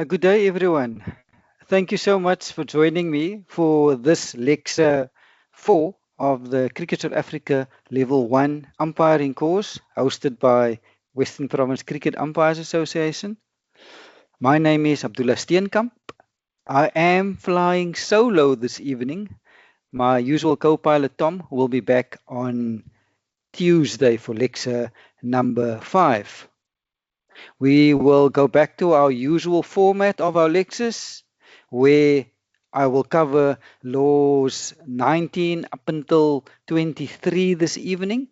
Good day, everyone. Thank you so much for joining me for this lecture 4 of the Cricket South Africa Level 1 umpiring course hosted by Western Province Cricket Umpires Association. My name is Abdullah Steenkamp. I am flying solo this evening. My usual co-pilot Tom will be back on Tuesday for lecture number 5. We will go back to our usual format of our lectures where I will cover laws 19 up until 23 this evening.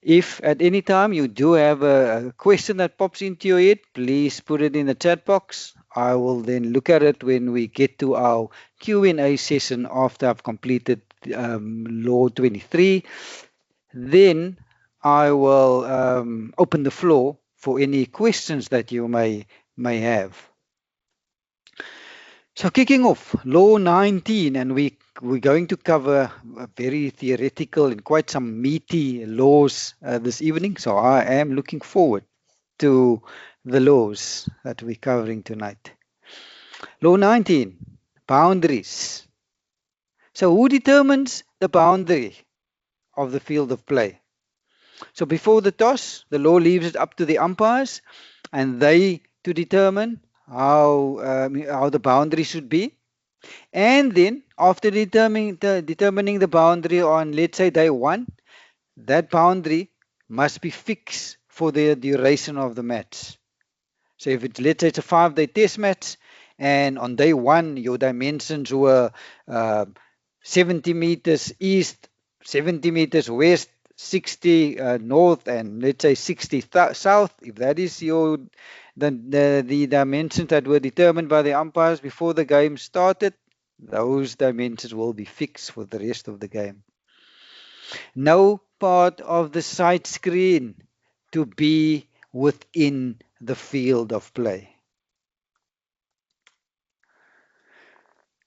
If at any time you do have a question that pops into your head, please put it in the chat box. I will then look at it when we get to our Q&A session after I've completed law 23. Then I will open the floor for any questions that you may have. So kicking off, Law 19, and we're going to cover very theoretical and quite some meaty laws this evening. So I am looking forward to the laws that we're covering tonight. Law 19, boundaries. So who determines the boundary of the field of play? So before the toss, the law leaves it up to the umpires, and they to determine how the boundary should be. And then after determining the boundary on, let's say, day 1, that boundary must be fixed for the duration of the match. So if it's, let's say, it's a 5-day test match, and on day 1 your dimensions were 70 meters east, 70 meters west, 60 north, and let's say 60 south. If that is the dimensions that were determined by the umpires before the game started, those dimensions will be fixed for the rest of the game. No part of the side screen to be within the field of play.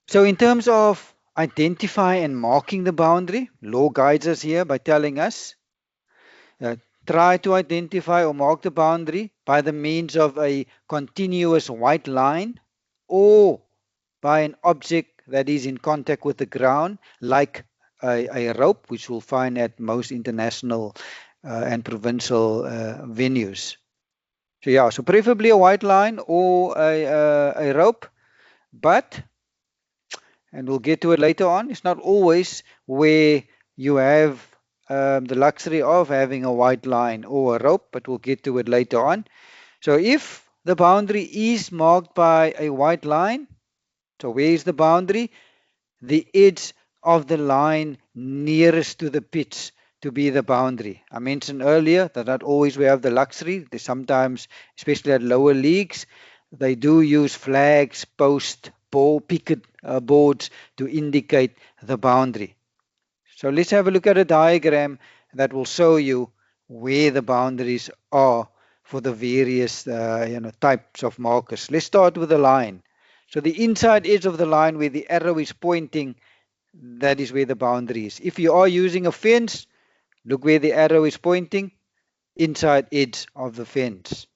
So in terms of identify and marking the boundary, law guides us here by telling us try to identify or mark the boundary by the means of a continuous white line or by an object that is in contact with the ground, like a rope, which we'll find at most international and provincial venues. So yeah, so preferably a white line or a rope, but, and we'll get to it later on, it's not always where you have the luxury of having a white line or a rope, but we'll get to it later on. So if the boundary is marked by a white line, so where is the boundary? The edge of the line nearest to the pitch to be the boundary. I mentioned earlier that not always we have the luxury. They sometimes, especially at lower leagues, they do use flags, post, ball, picket boards to indicate the boundary. So let's have a look at a diagram that will show you where the boundaries are for the various types of markers. Let's start with the line. So the inside edge of the line where the arrow is pointing, that is where the boundary is. If you are using a fence, look where the arrow is pointing, inside edge of the fence.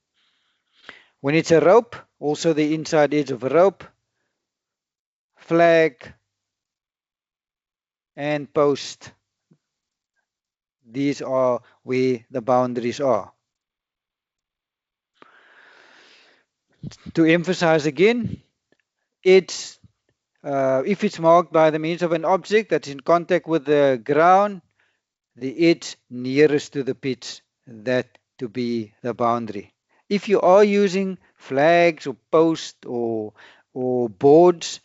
When it's a rope, also the inside edge of a rope, flag, and post. These are where the boundaries are. To emphasize again, it's if it's marked by the means of an object that's in contact with the ground, the edge nearest to the pitch, that to be the boundary. If you are using flags or posts or boards,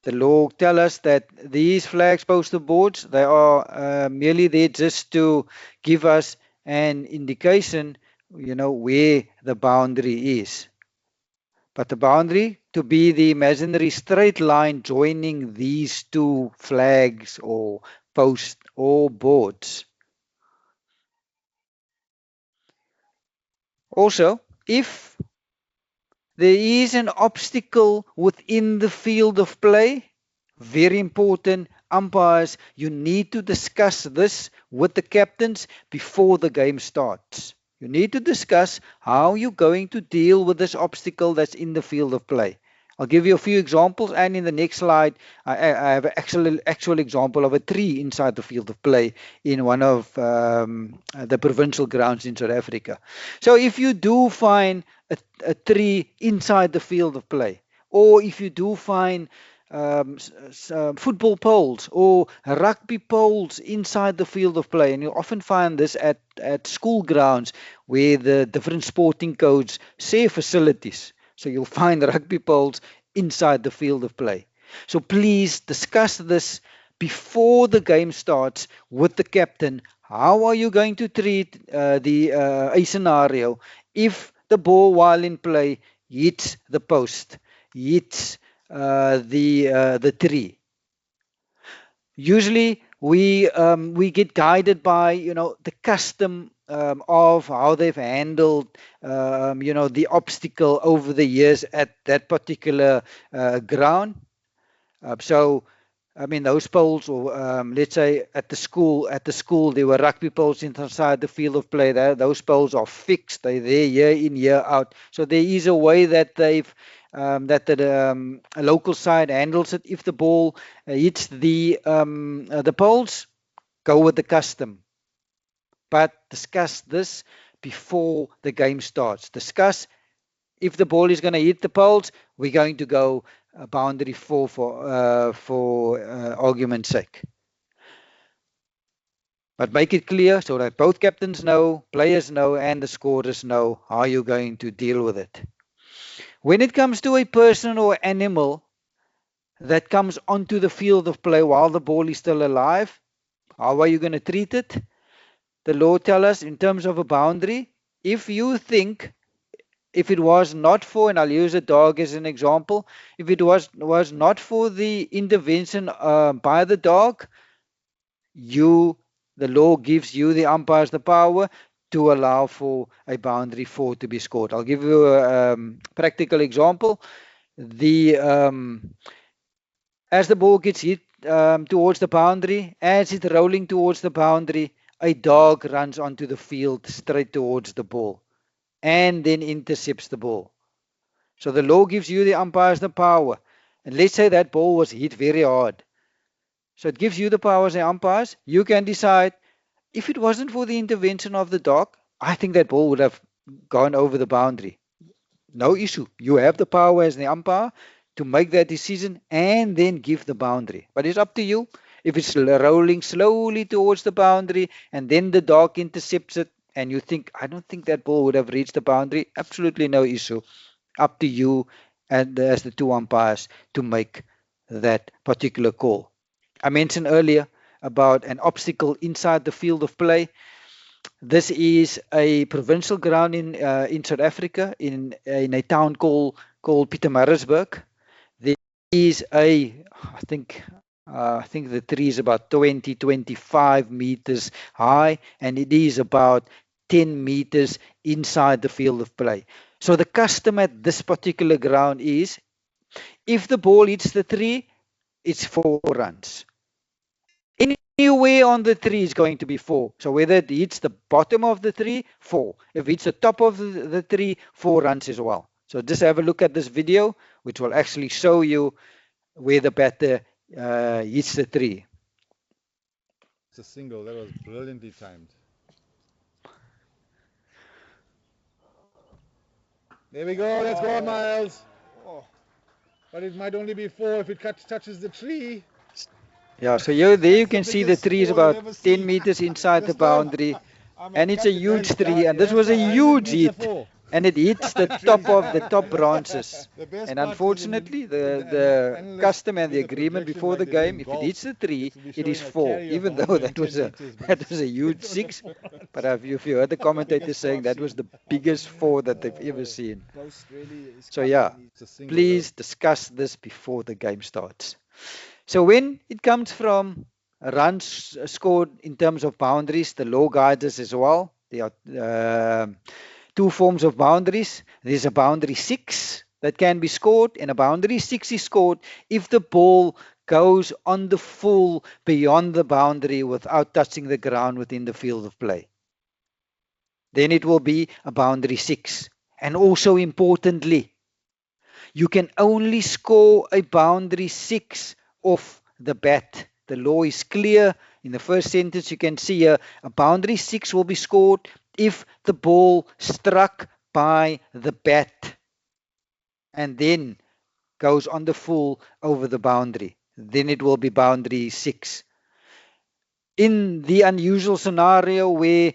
the law tell us that these flags, posts, or boards, they are merely there just to give us an indication, where the boundary is. But the boundary to be the imaginary straight line joining these two flags or posts or boards. Also, if there is an obstacle within the field of play, very important, umpires, you need to discuss this with the captains before the game starts. You need to discuss how you're going to deal with this obstacle that's in the field of play. I'll give you a few examples, and in the next slide, I have an actual example of a tree inside the field of play in one of the provincial grounds in South Africa. So if you do find a tree inside the field of play, or if you do find football poles or rugby poles inside the field of play, and you often find this at school grounds where the different sporting codes share facilities. So you'll find rugby poles inside the field of play. So please discuss this before the game starts with the captain. How are you going to treat a scenario if the ball while in play hits the post, hits the tree? Usually we get guided by the custom of how they've handled the obstacle over the years at that particular ground. So I mean those poles, or let's say at the school there were rugby poles inside the field of play. Those poles are fixed; they're there year in year out. So there is a way that the local side handles it. If the ball hits the poles, go with the custom. But discuss this before the game starts. Discuss if the ball is going to hit the poles, we're going to go boundary 4 for argument's sake. But make it clear so that both captains know, players know, and the scorers know how you're going to deal with it. When it comes to a person or animal that comes onto the field of play while the ball is still alive, how are you going to treat it? The law tells us in terms of a boundary, if you think if it was not for, and I'll use a dog as an example, if it was not for the intervention by the dog, the law gives you, the umpires, the power to allow for a boundary 4 to be scored. I'll give you a practical example. As the ball gets hit towards the boundary, as it's rolling towards the boundary, a dog runs onto the field straight towards the ball and then intercepts the ball. So the law gives you, the umpires, the power. And let's say that ball was hit very hard. So it gives you the power as the umpires. You can decide, if it wasn't for the intervention of the dog, I think that ball would have gone over the boundary. No issue. You have the power as the umpire to make that decision and then give the boundary. But it's up to you. If it's rolling slowly towards the boundary and then the dog intercepts it, and you think, I don't think that ball would have reached the boundary, absolutely no issue. Up to you and as the two umpires to make that particular call. I mentioned earlier about an obstacle inside the field of play. This is a provincial ground in South Africa, in a town called Pietermaritzburg. There is I think the tree is about 25 meters high, and it is about 10 meters inside the field of play. So the custom at this particular ground is, if the ball hits the tree, it's 4 runs. Anywhere on the tree is going to be 4. So whether it hits the bottom of the tree, 4. If it hits the top of the tree, 4 runs as well. So just have a look at this video, which will actually show you where the batter hits the tree. It's a single. That was brilliantly timed. There we go. Let's go, Miles. But it might only be 4 if it touches the tree. Yeah, so there you can see the tree is about 10 meters inside the boundary, and it's a huge tree, and this was a huge hit, and it hits the top of the top branches. And unfortunately, the custom and the agreement before the game, if it hits the tree, it is 4, even though that was a huge 6. But if you heard the commentators saying that was the biggest 4 that they've ever seen. So yeah, please discuss this before the game starts. So when it comes from runs scored in terms of boundaries, the law guides us as well. There are 2 forms of boundaries. There's a boundary 6 that can be scored, and a boundary 6 is scored if the ball goes on the full beyond the boundary without touching the ground within the field of play. then it will be a boundary 6. And also importantly, you can only score a boundary 6 off the bat. The law is clear. In the first sentence, you can see here a boundary 6 will be scored if the ball struck by the bat and then goes on the full over the boundary. Then it will be boundary 6. In the unusual scenario where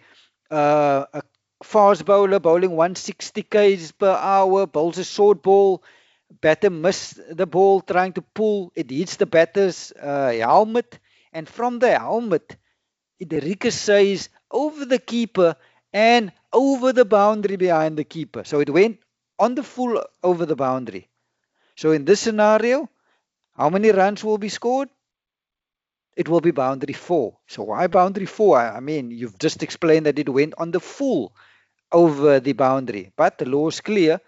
a fast bowler bowling 160 k's per hour bowls a short ball, batter missed the ball trying to pull, it hits the batter's helmet, and from the helmet it ricochets over the keeper and over the boundary behind the keeper. So it went on the full over the boundary. So in this scenario, how many runs will be scored? It will be boundary 4. So why boundary 4? I mean, you've just explained that it went on the full over the boundary. But the law is clear.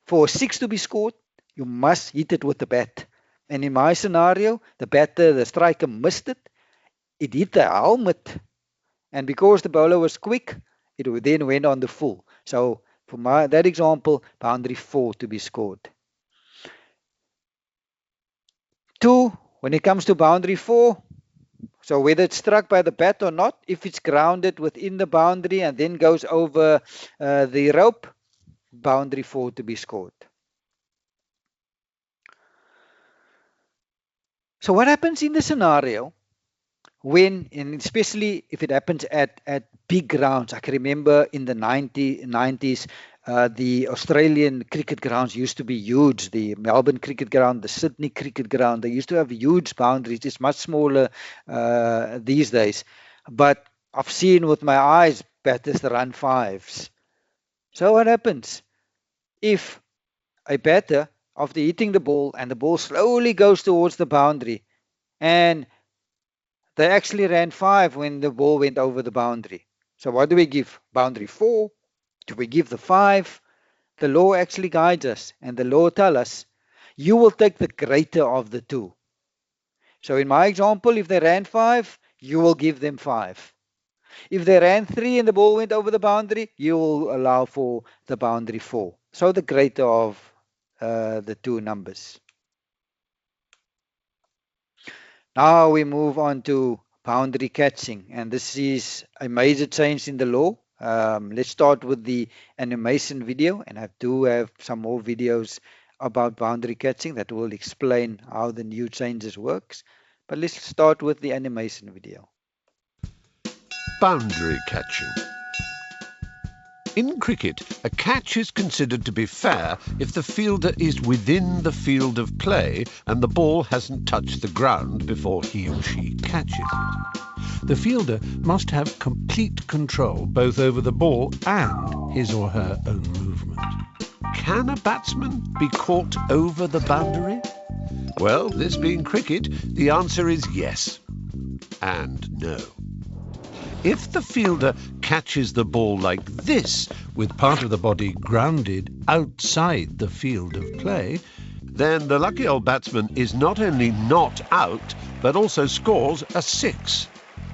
For 6 to be scored, you must hit it with the bat. And in my scenario, the striker missed it. It hit the helmet. And because the bowler was quick, it then went on the full. So for that example, boundary 4 to be scored. 2, when it comes to boundary 4, so whether it's struck by the bat or not, if it's grounded within the boundary and then goes over the rope, boundary 4 to be scored. So what happens in the scenario when, and especially if it happens at big grounds? I can remember in the 90s, the Australian cricket grounds used to be huge. The Melbourne cricket ground, the Sydney cricket ground, they used to have huge boundaries. It's much smaller these days. But I've seen with my eyes batters run 5s. So what happens? If a batter, after hitting the ball and the ball slowly goes towards the boundary, and they actually ran 5 when the ball went over the boundary. So what do we give? Boundary 4? Do we give the 5? The law actually guides us, and the law tells us you will take the greater of the two. So in my example, if they ran 5, you will give them 5. If they ran 3 and the ball went over the boundary, you will allow for the boundary 4. So the greater of the two numbers. Now we move on to boundary catching, and this is a major change in the law. Let's start with the animation video, and I do have some more videos about boundary catching that will explain how the new changes works. But let's start with the animation video. Boundary catching. In cricket, a catch is considered to be fair if the fielder is within the field of play and the ball hasn't touched the ground before he or she catches it. The fielder must have complete control both over the ball and his or her own movement. Can a batsman be caught over the boundary? Well, this being cricket, the answer is yes and no. If the fielder catches the ball like this, with part of the body grounded outside the field of play, then the lucky old batsman is not only not out, but also scores a 6.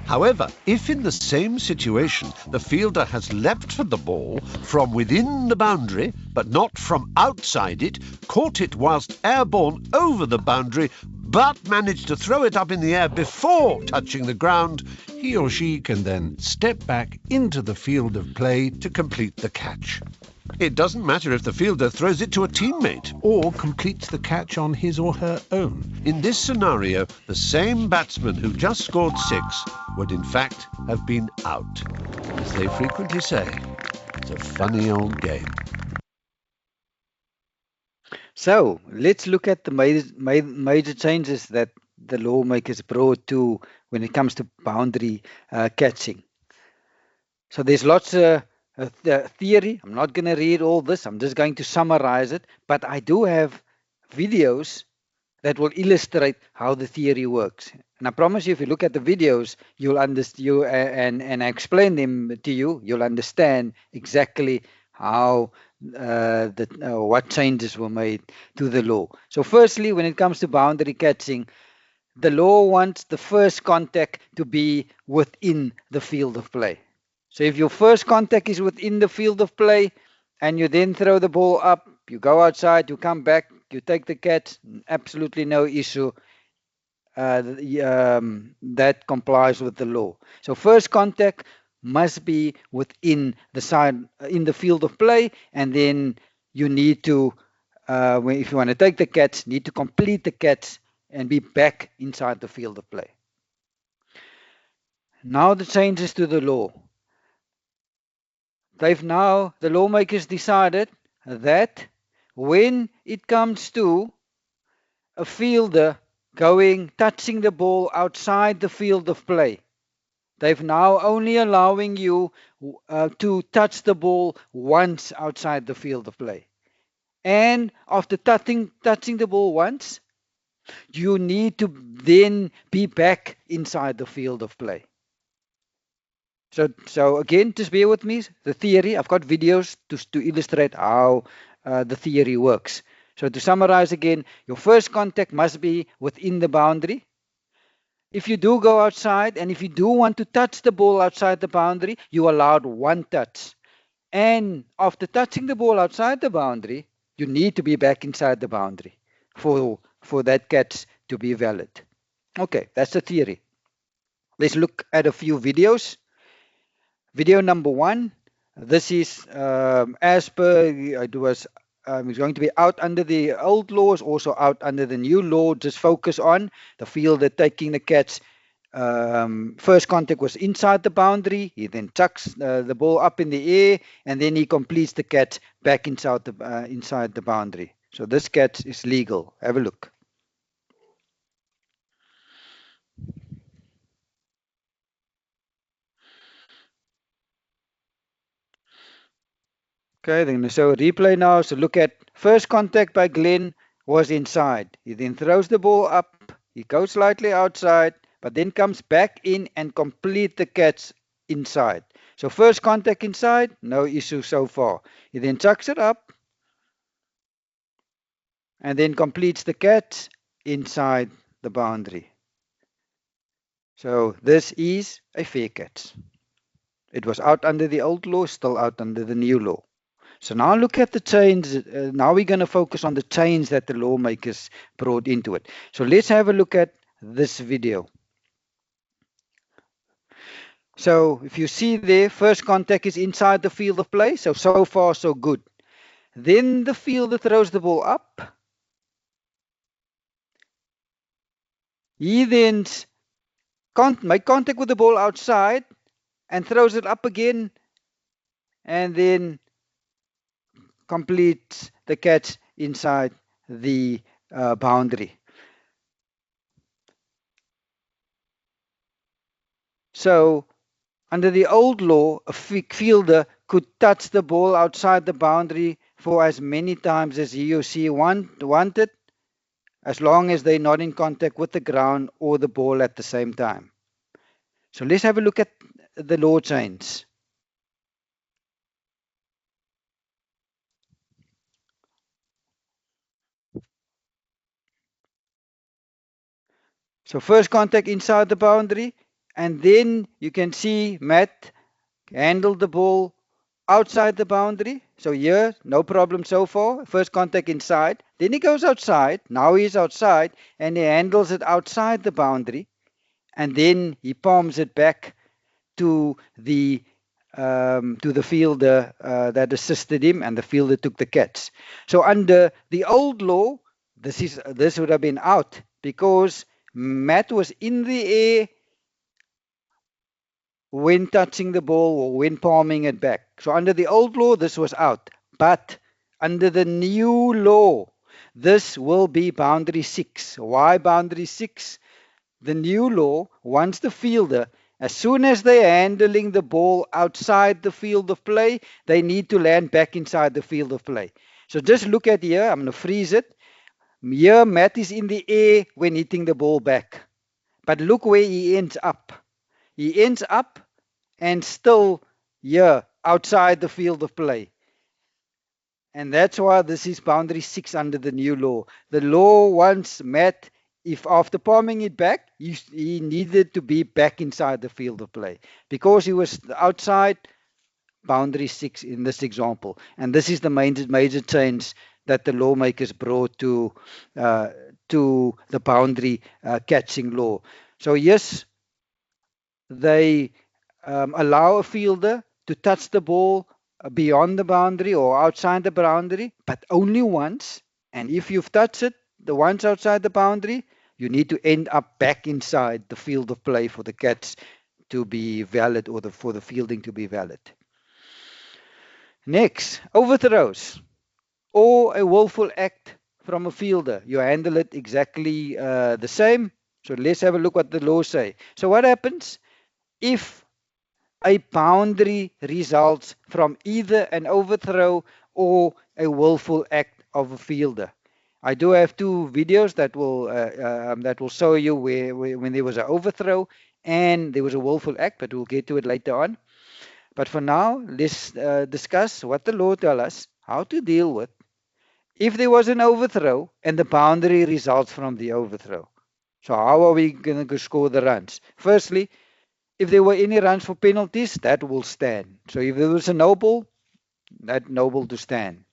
However, if in the same situation the fielder has leapt for the ball from within the boundary, but not from outside it, caught it whilst airborne over the boundary, but managed to throw it up in the air before touching the ground, he or she can then step back into the field of play to complete the catch. It doesn't matter if the fielder throws it to a teammate or completes the catch on his or her own. In this scenario, the same batsman who just scored 6 would in fact have been out. As they frequently say, it's a funny old game. So let's look at the major changes that the lawmakers brought to when it comes to boundary catching. So there's lots of theory. I'm not going to read all this. I'm just going to summarize it. But I do have videos that will illustrate how the theory works. And I promise you, if you look at the videos, you'll understand, and I explain them to you, you'll understand exactly how what changes were made to the law. So firstly, when it comes to boundary catching, the law wants the first contact to be within the field of play. So if your first contact is within the field of play and you then throw the ball up, you go outside, you come back, you take the catch, absolutely no issue. That complies with the law. So first contact must be within the side in the field of play, and then you need to, if you want to take the catch, need to complete the catch and be back inside the field of play. Now the changes to the law. The lawmakers decided that when it comes to a fielder touching the ball outside the field of play, they've now only allowing you to touch the ball once outside the field of play. And after touching the ball once, you need to then be back inside the field of play. So again, just bear with me. The theory, I've got videos to illustrate how the theory works. So to summarize again, your first contact must be within the boundary. If you do go outside and if you do want to touch the ball outside the boundary, you are allowed one touch. And after touching the ball outside the boundary, you need to be back inside the boundary for that catch to be valid. Okay, that's the theory. Let's look at a few videos. Video number 1. This is as per it was it's going to be out under the old laws, also out under the new law. Just focus on the fielder taking the catch. First contact was inside the boundary. He then chucks the ball up in the air, and then he completes the catch back inside the boundary. So this catch is legal. Have a look. Okay, then so replay now. So look at first contact by Glenn was inside. He then throws the ball up. He goes slightly outside, but then comes back in and complete the catch inside. So first contact inside, no issue so far. He then chucks it up and then completes the catch inside the boundary. So this is a fair catch. It was out under the old law, still out under the new law. So now look at the change. Now we're going to focus on the change that the lawmakers brought into it. So let's have a look at this video. So if you see there, first contact is inside the field of play. So far, so good. Then the fielder throws the ball up. He then make contact with the ball outside and throws it up again, and then completes the catch inside the boundary. So under the old law, a fielder could touch the ball outside the boundary for as many times as he or she wanted, as long as they're not in contact with the ground or the ball at the same time. So let's have a look at the law change. So first contact inside the boundary, and then you can see Matt handled the ball outside the boundary. So here, no problem so far. First contact inside. Then he goes outside. Now he's outside, and he handles it outside the boundary, and then he palms it back to the fielder that assisted him, and the fielder took the catch. So under the old law, this would have been out because Matt was in the air when touching the ball or when palming it back. So under the old law, this was out. But under the new law, this will be boundary 6. Why boundary 6? The new law wants the fielder, as soon as they're handling the ball outside the field of play, they need to land back inside the field of play. So just look at here. I'm going to freeze it. Here, Matt is in the air when hitting the ball back. But look where he ends up. He ends up and still here outside the field of play. And that's why this is boundary 6 under the new law. The law wants Matt if after palming it back, he needed to be back inside the field of play because he was outside boundary 6 in this example. And this is the major change that the lawmakers brought uh, to the boundary catching law. So yes, they allow a fielder to touch the ball beyond the boundary or outside the boundary, but only once. And if you've touched it, the once outside the boundary, you need to end up back inside the field of play for the catch to be valid or for the fielding to be valid. Next, overthrows or a willful act from a fielder. You handle it exactly the same. So let's have a look what the laws say. So what happens if a boundary results from either an overthrow or a willful act of a fielder? I do have two videos that will show you where when there was an overthrow and there was a willful act, but we'll get to it later on. But for now, let's discuss what the law tells us how to deal with if there was an overthrow and the boundary results from the overthrow. So how are we going to score the runs? Firstly, if there were any runs for penalties, that will stand. So if there was a no ball, that no ball to stand.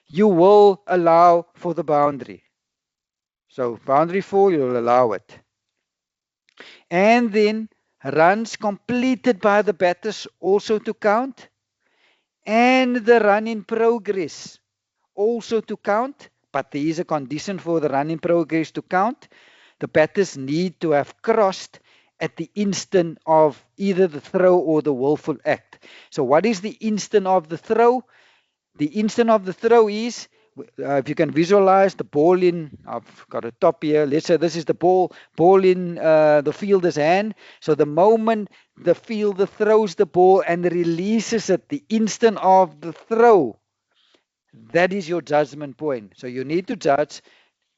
You will allow for the boundary. So boundary 4, you'll allow it. And then runs completed by the batters also to count. And the run in progress also to count. But there is a condition for the run in progress to count. The batters need to have crossed at the instant of either the throw or the willful act. So what is the instant of the throw? The instant of the throw is, if you can visualize the ball in, I've got a top here, let's say this is the ball in the fielder's hand. So the moment the fielder throws the ball and releases it, the instant of the throw, that is your judgment point. So you need to judge,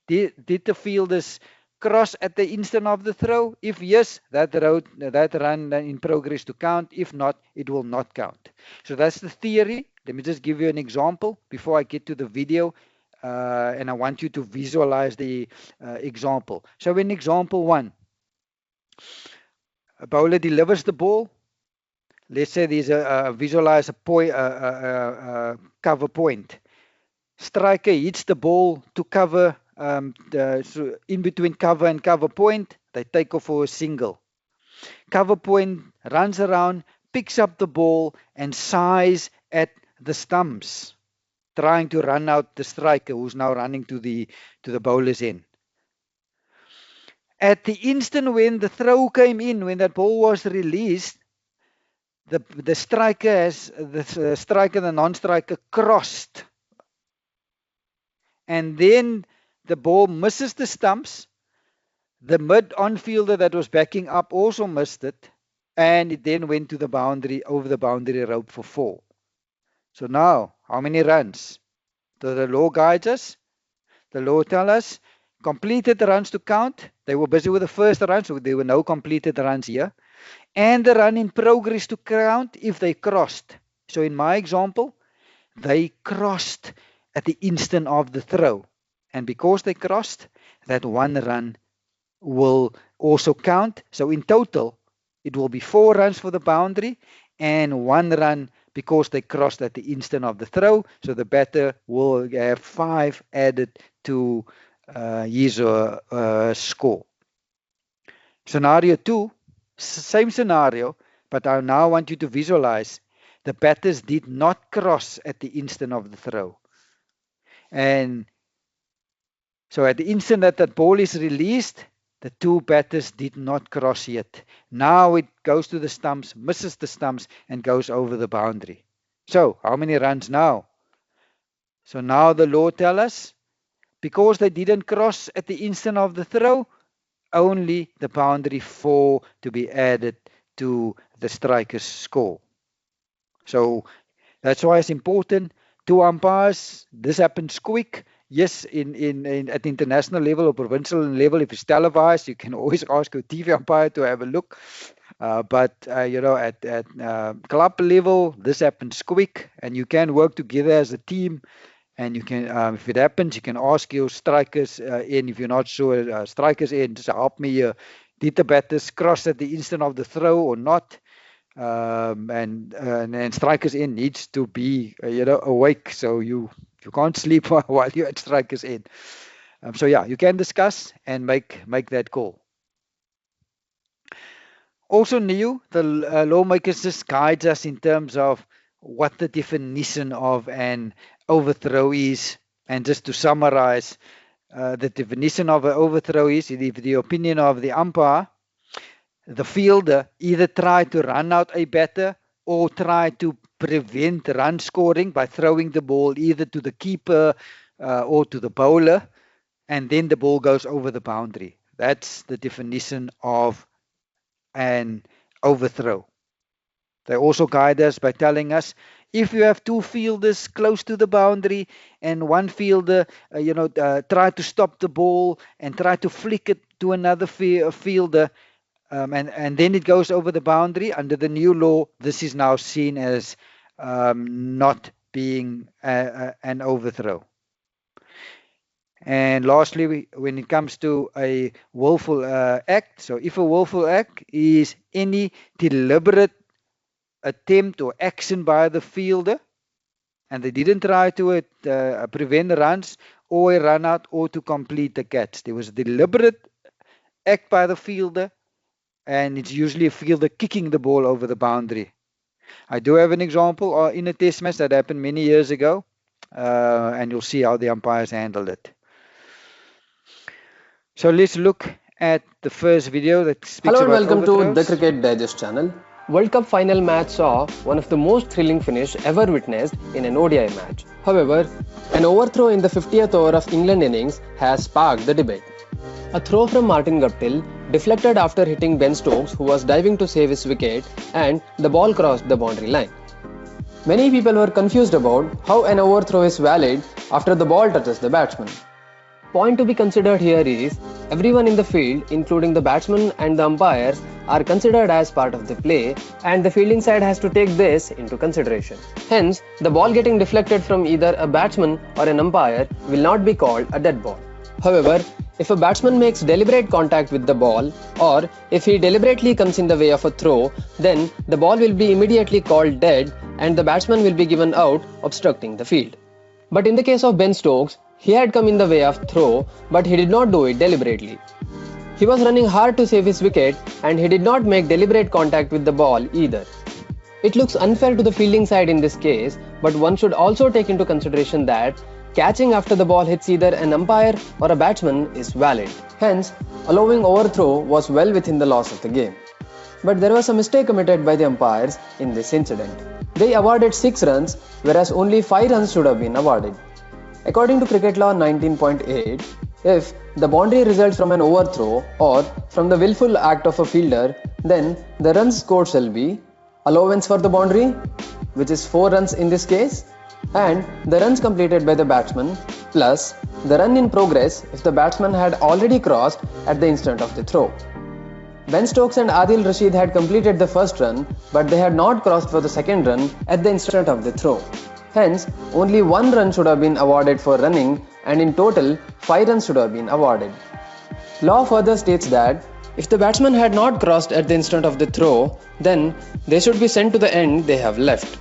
did the fielders cross at the instant of the throw? If yes, that run in progress to count. If not, it will not count. So that's the theory. Let me just give you an example before I get to the video. And I want you to visualize the example. So in example 1, a bowler delivers the ball. Let's say there's visualize a point, cover point. Striker hits the ball to cover, so in between cover and cover point, they take off for a single. Cover point runs around, picks up the ball and sighs at the stumps, trying to run out the striker who's now running to the bowler's end. At the instant when the throw came in, when that ball was released, the striker has the non-striker crossed, and then the ball misses the stumps. The mid-on fielder that was backing up also missed it, and it then went to the boundary, over the boundary rope for 4. So now, how many runs? So the law guides us. The law tells us completed the runs to count. They were busy with the first run, so there were no completed runs here. And the run in progress to count if they crossed. So in my example, they crossed at the instant of the throw. And because they crossed, that one run will also count. So in total, it will be 4 runs for the boundary and 1 run because they crossed at the instant of the throw. So the batter will have 5 added to his score. Scenario 2, same scenario, but I now want you to visualize the batters did not cross at the instant of the throw. And so at the instant that that ball is released, the 2 batters did not cross yet. Now it goes to the stumps, misses the stumps, and goes over the boundary. So how many runs now? So now the law tells us, because they didn't cross at the instant of the throw, only the boundary 4 to be added to the striker's score. So that's why it's important. 2 umpires, this happens quick. Yes, at international level or provincial level, if it's televised, you can always ask a TV umpire to have a look. But at club level, this happens quick, and you can work together as a team And you can, if it happens, you can ask your strikers in. If you're not sure, strikers in, just help me here. Did the batters cross at the instant of the throw or not? And strikers in needs to be awake, so you can't sleep while you're at strikers in. So yeah, you can discuss and make that call. Also new, the lawmakers just guides us in terms of what the definition of an overthrow is. And just to summarize, the definition of an overthrow is, in the opinion of the umpire, the fielder either try to run out a batter or try to prevent run scoring by throwing the ball either to the keeper or to the bowler, and then the ball goes over the boundary. That's the definition of an overthrow. They also guide us by telling us if you have two fielders close to the boundary and one fielder, try to stop the ball and try to flick it to another fielder, and then it goes over the boundary. Under the new law, this is now seen as not being an overthrow. And lastly, when it comes to a willful act, so if a willful act is any deliberate attempt or action by the fielder, and they didn't try to prevent runs or a run out or to complete the catch. There was a deliberate act by the fielder, and it's usually a fielder kicking the ball over the boundary. I do have an example in a test match that happened many years ago, and you'll see how the umpires handled it. So let's look at the first video that speaks Hello and about welcome to overthrows. the Cricket Digest channel. World Cup final match saw one of the most thrilling finish ever witnessed in an ODI match. However, an overthrow in the 50th over of England innings has sparked the debate. A throw from Martin Guptill deflected after hitting Ben Stokes, who was diving to save his wicket, and the ball crossed the boundary line. Many people were confused about how an overthrow is valid after the ball touches the batsman. Point to be considered here is, everyone in the field, including the batsman and the umpires, are considered as part of the play, and the fielding side has to take this into consideration. Hence, the ball getting deflected from either a batsman or an umpire will not be called a dead ball. However, if a batsman makes deliberate contact with the ball, or if he deliberately comes in the way of a throw, then the ball will be immediately called dead and the batsman will be given out, obstructing the field. But in the case of Ben Stokes, he had come in the way of throw, but he did not do it deliberately. He was running hard to save his wicket and he did not make deliberate contact with the ball either. It looks unfair to the fielding side in this case, but one should also take into consideration that catching after the ball hits either an umpire or a batsman is valid. Hence, allowing overthrow was well within the laws of the game. But there was a mistake committed by the umpires in this incident. They awarded 6 runs, whereas only 5 runs should have been awarded. According to Cricket Law 19.8, if the boundary results from an overthrow or from the willful act of a fielder, then the runs scored shall be allowance for the boundary, which is 4 runs in this case, and the runs completed by the batsman plus the run in progress if the batsman had already crossed at the instant of the throw. Ben Stokes and Adil Rashid had completed the first run, but they had not crossed for the second run at the instant of the throw. Hence, only 1 run should have been awarded for running, and in total, 5 runs should have been awarded. Law further states that if the batsman had not crossed at the instant of the throw, then they should be sent to the end they have left.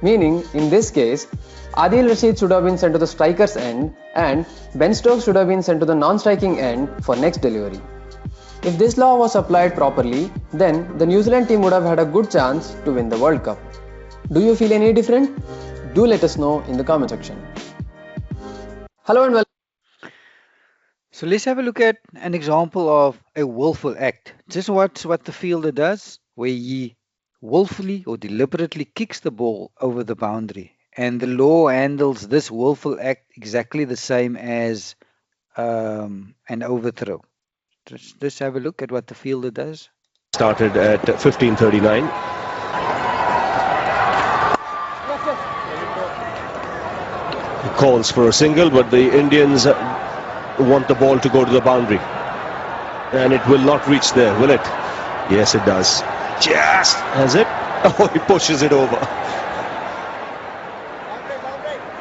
Meaning, in this case, Adil Rashid should have been sent to the striker's end and Ben Stokes should have been sent to the non-striking end for next delivery. If this law was applied properly, then the New Zealand team would have had a good chance to win the World Cup. Do you feel any different? Do let us know in the comment section. Hello and welcome. So let's have a look at an example of a willful act. Just watch what the fielder does, where he willfully or deliberately kicks the ball over the boundary. And the law handles this willful act exactly the same as an overthrow. Let's have a look at what the fielder does. Started at 15:39. Calls for a single, but the Indians want the ball to go to the boundary. And it will not reach there, will it? Yes, it does. Just has it. Oh, he pushes it over.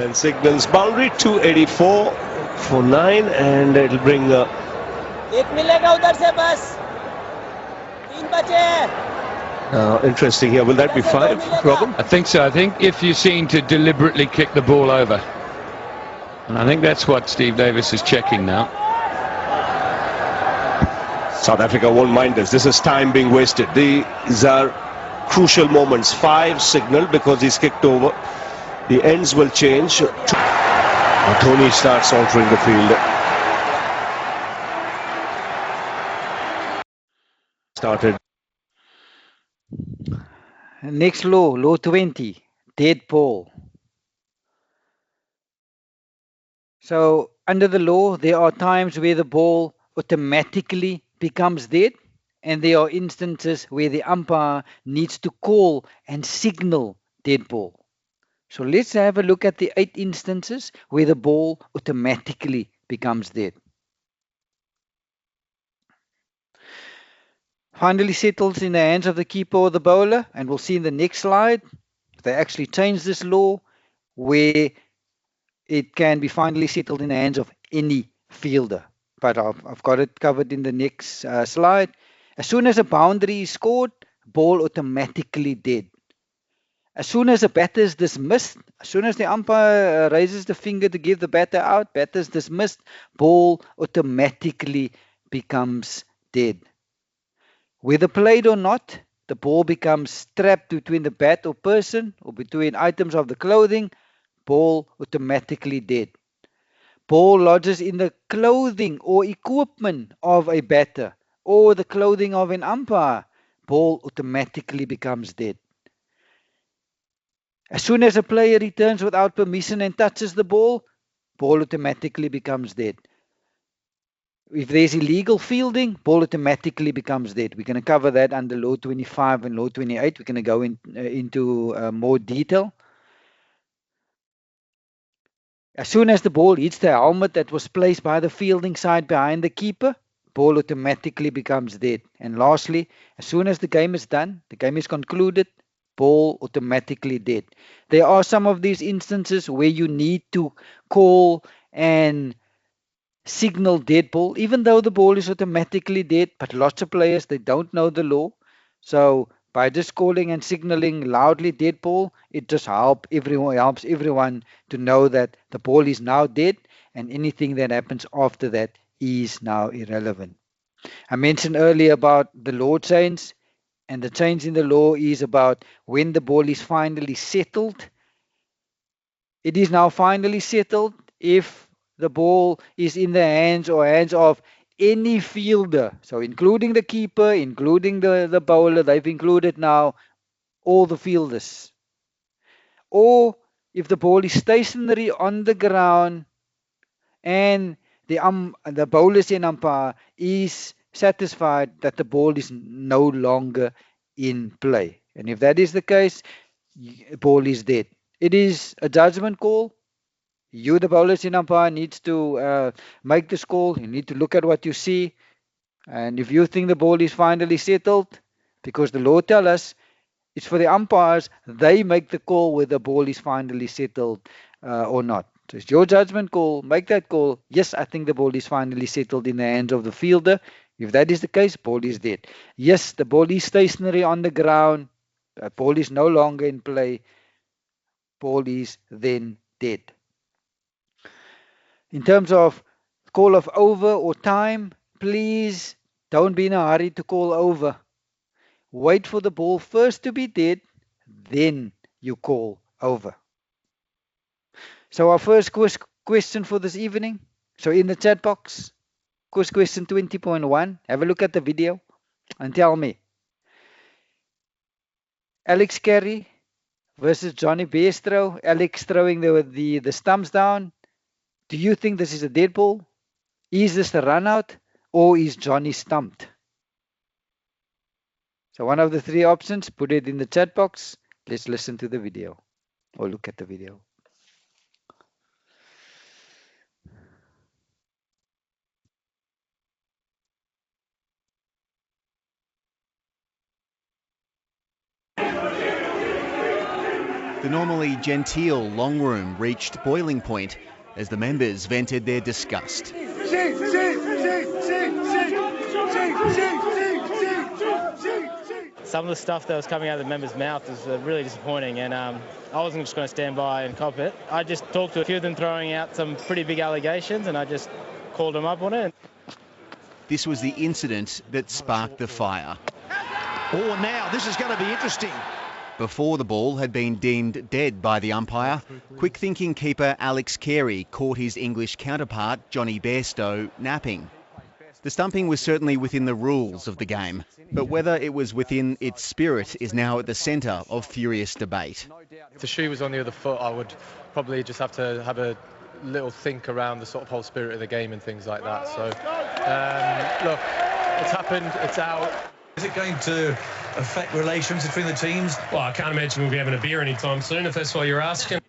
And signals boundary 284 for 9, and it'll bring. एक मिलेगा उधर से बस 3 बचे हैं Interesting here. Will that be 5, Robin? I think so. I think if you're seen to deliberately kick the ball over. And I think that's what Steve Davis is checking now. South Africa won't mind this. This is time being wasted. These are crucial moments. 5 signal because he's kicked over. The ends will change. Tony starts altering the field. Started. Next low 20, dead ball. So under the law, there are times where the ball automatically becomes dead, and there are instances where the umpire needs to call and signal dead ball. So let's have a look at the 8 instances where the ball automatically becomes dead. Finally settles in the hands of the keeper or the bowler, and we'll see in the next slide they actually changed this law where it can be finally settled in the hands of any fielder. But I've got it covered in the next slide. As soon as a boundary is scored, ball automatically dead. As soon as a batter is dismissed, as soon as the umpire raises the finger to give the batter out, batter is dismissed, ball automatically becomes dead. Whether played or not, the ball becomes trapped between the bat or person or between items of the clothing, ball automatically dead. Ball lodges in the clothing or equipment of a batter or the clothing of an umpire, ball automatically becomes dead. As soon as a player returns without permission and touches the ball automatically becomes dead. If there's illegal fielding, ball automatically becomes dead. We're going to cover that under Law 25 and Law 28. We're going to go into more detail. As soon as the ball hits the helmet that was placed by the fielding side behind the keeper, ball automatically becomes dead. And lastly, as soon as the game is done, the game is concluded, ball automatically dead. There are some of these instances where you need to call and signal dead ball, even though the ball is automatically dead, but lots of players, they don't know the law. So by just calling and signaling loudly dead ball, it just helps everyone to know that the ball is now dead and anything that happens after that is now irrelevant. I mentioned earlier about the law change, and the change in the law is about when the ball is finally settled. It is now finally settled if the ball is in the hands of any fielder. So including the keeper, including the bowler, they've included now all the fielders. Or if the ball is stationary on the ground and the bowler's and umpire is satisfied that the ball is no longer in play. And if that is the case, ball is dead. It is a judgment call. You, the bowler's in umpire, needs to make this call. You need to look at what you see. And if you think the ball is finally settled, because the law tells us it's for the umpires, they make the call whether the ball is finally settled or not. So it's your judgment call. Make that call. Yes, I think the ball is finally settled in the hands of the fielder. If that is the case, ball is dead. Yes, the ball is stationary on the ground. Ball is no longer in play. Ball is then dead. In terms of call of over or time, please don't be in a hurry to call over. Wait for the ball first to be dead, then you call over. So our first question for this evening. So in the chat box, question 20.1. Have a look at the video and tell me. Alex Carey versus Johnny Bairstow. Alex throwing the stumps down. Do you think this is a dead ball? Is this the run out or is Johnny stumped? So one of the 3 options, put it in the chat box. Let's listen to the video or look at the video. The normally genteel long room reached boiling point as the members vented their disgust. Some of the stuff that was coming out of the members' mouth was really disappointing, and I wasn't just going to stand by and cop it. I just talked to a few of them throwing out some pretty big allegations, and I just called them up on it. This was the incident that sparked the fire. Oh, now this is going to be interesting. Before the ball had been deemed dead by the umpire, quick-thinking keeper Alex Carey caught his English counterpart, Johnny Bairstow, napping. The stumping was certainly within the rules of the game, but whether it was within its spirit is now at the centre of furious debate. If the shoe was on the other foot, I would probably just have to have a little think around the sort of whole spirit of the game and things like that. So, look, it's happened, it's out. Is it going to affect relations between the teams? Well, I can't imagine we'll be having a beer anytime soon, if that's what you're asking.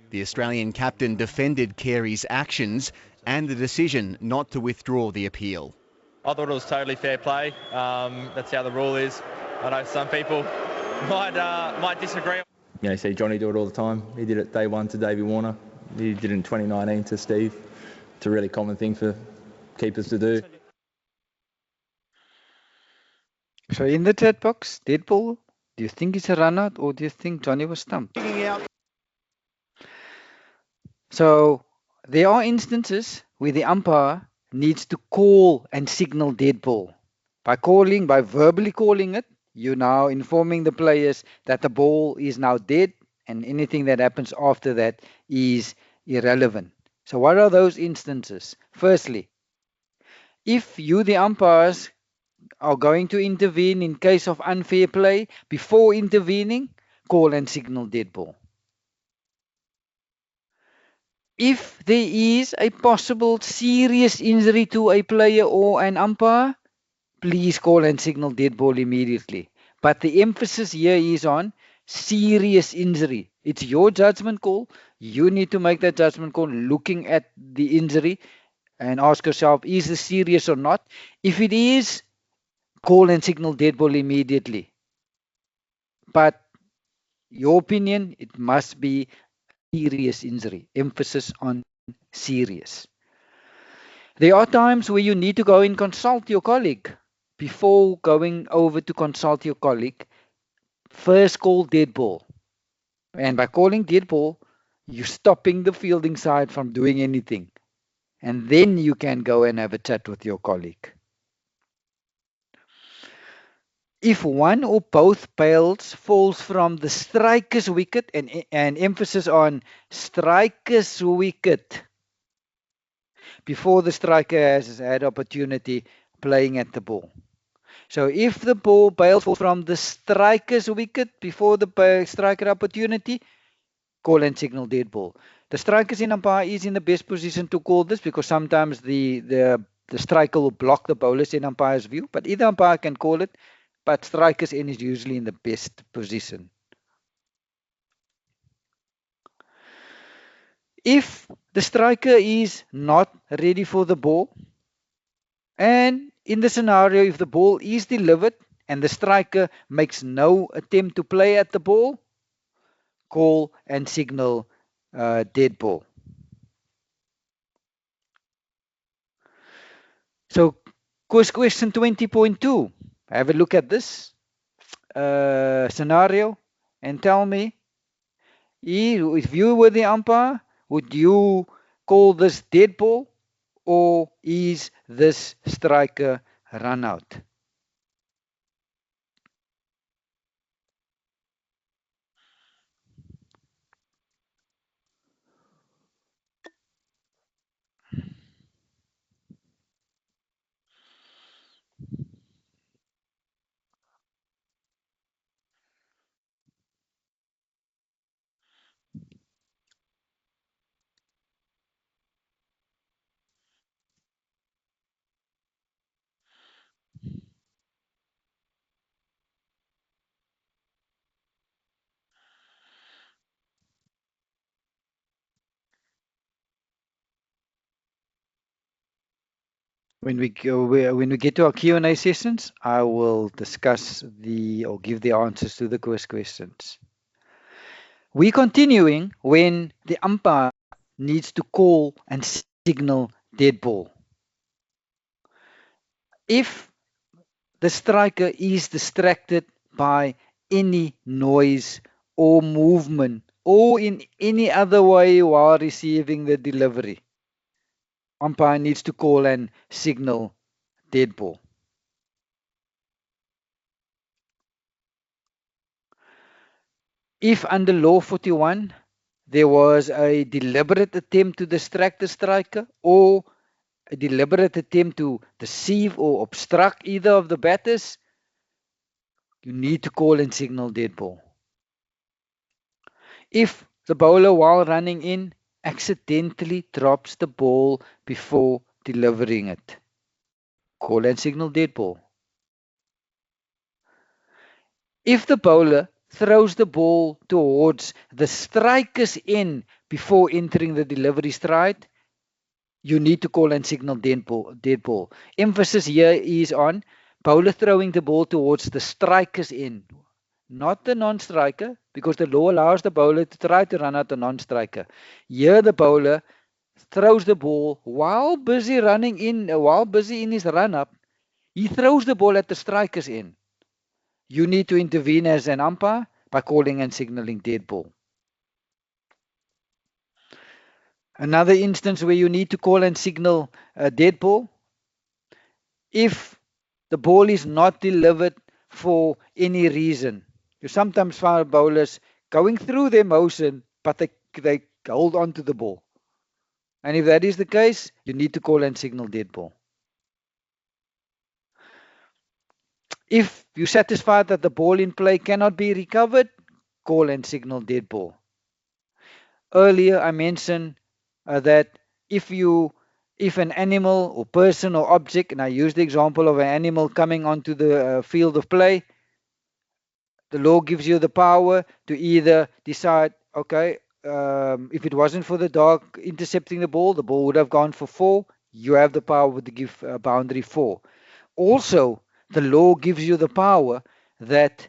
The Australian captain defended Carey's actions and the decision not to withdraw the appeal. I thought it was totally fair play. That's how the rule is. I know some people might disagree. You see Johnny do it all the time. He did it day one to Davey Warner. He did it in 2019 to Steve. It's a really common thing for keepers to do. So in the chat box, dead ball, do you think it's a run out or do you think Johnny was stumped? So there are instances where the umpire needs to call and signal dead ball. By verbally calling it, you're now informing the players that the ball is now dead and anything that happens after that is irrelevant. So what are those instances? Firstly, if you, the umpires, are going to intervene in case of unfair play, before intervening, call and signal dead ball. If there is a possible serious injury to a player or an umpire, please call and signal dead ball immediately. But the emphasis here is on serious injury. It's your judgment call. You need to make that judgment call looking at the injury and ask yourself, is this serious or not? If it is, call and signal dead ball immediately. But your opinion, it must be serious injury. Emphasis on serious. There are times where you need to go and consult your colleague. Before going over to consult your colleague, first call dead ball. And by calling dead ball, you're stopping the fielding side from doing anything. And then you can go and have a chat with your colleague. If one or both bails falls from the striker's wicket, and emphasis on striker's wicket, before the striker has had opportunity playing at the ball. So if the ball bails from the striker's wicket before the striker opportunity, call and signal dead ball. The striker's in umpire is in the best position to call this because sometimes the striker will block the bowler's in umpire's view, but either umpire can call it. But striker's end is usually in the best position. If the striker is not ready for the ball, and in the scenario if the ball is delivered and the striker makes no attempt to play at the ball, call and signal dead ball. So question 20.2. Have a look at this scenario and tell me, if you were the umpire, would you call this dead ball or is this striker run out? When we get to our Q&A sessions, I will discuss or give the answers to the quiz questions. We're continuing when the umpire needs to call and signal dead ball. If the striker is distracted by any noise or movement or in any other way while receiving the delivery, umpire needs to call and signal dead ball. If under law 41 there was a deliberate attempt to distract the striker or a deliberate attempt to deceive or obstruct either of the batters, you need to call and signal dead ball. If the bowler, while running in, accidentally drops the ball before delivering it, call and signal dead ball. If the bowler throws the ball towards the striker's end before entering the delivery stride, you need to call and signal dead ball. Dead ball. Emphasis here is on bowler throwing the ball towards the striker's end, not the non-striker, because the law allows the bowler to try to run out the non-striker. Here the bowler throws the ball while busy in his run-up. He throws the ball at the striker's end. You need to intervene as an umpire by calling and signaling dead ball. Another instance where you need to call and signal a dead ball, if the ball is not delivered for any reason. You sometimes find bowlers going through their motion, but they hold on to the ball. And if that is the case, you need to call and signal dead ball. If you're satisfied that the ball in play cannot be recovered, call and signal dead ball. Earlier I mentioned that if an animal or person or object, and I use the example of an animal coming onto the field of play, the law gives you the power to either decide, okay, if it wasn't for the dog intercepting the ball would have gone for 4. You have the power to give boundary 4. Also, the law gives you the power that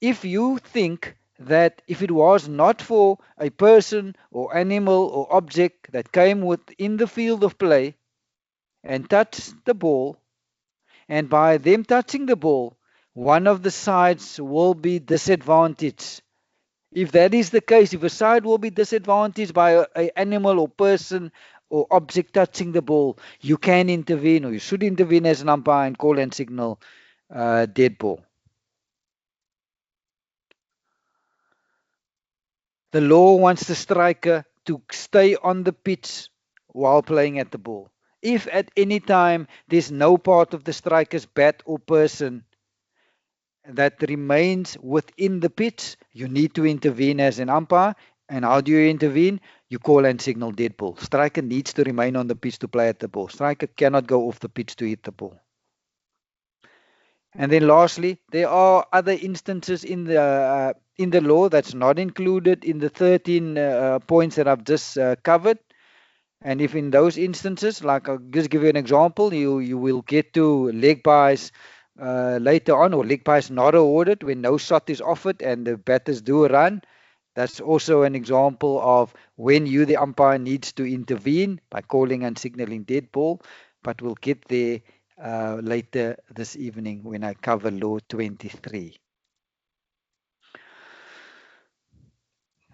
if you think that if it was not for a person or animal or object that came within the field of play and touched the ball, and by them touching the ball, one of the sides will be disadvantaged. If that is the case, if a side will be disadvantaged by an animal or person or object touching the ball, you can intervene, or you should intervene as an umpire and call and signal dead ball. The law wants the striker to stay on the pitch while playing at the ball. If at any time there's no part of the striker's bat or person that remains within the pitch, you need to intervene as an umpire. And how do you intervene? You call and signal dead ball. Striker needs to remain on the pitch to play at the ball. Striker cannot go off the pitch to hit the ball. And then lastly, there are other instances in the law that's not included in the 13 points that I've just covered. And if in those instances, like I'll just give you an example, you will get to leg byes later on, or leg byes not awarded when no shot is offered and the batters do a run. That's also an example of when you, the umpire, needs to intervene by calling and signaling dead ball. But we'll get there later this evening when I cover law 23.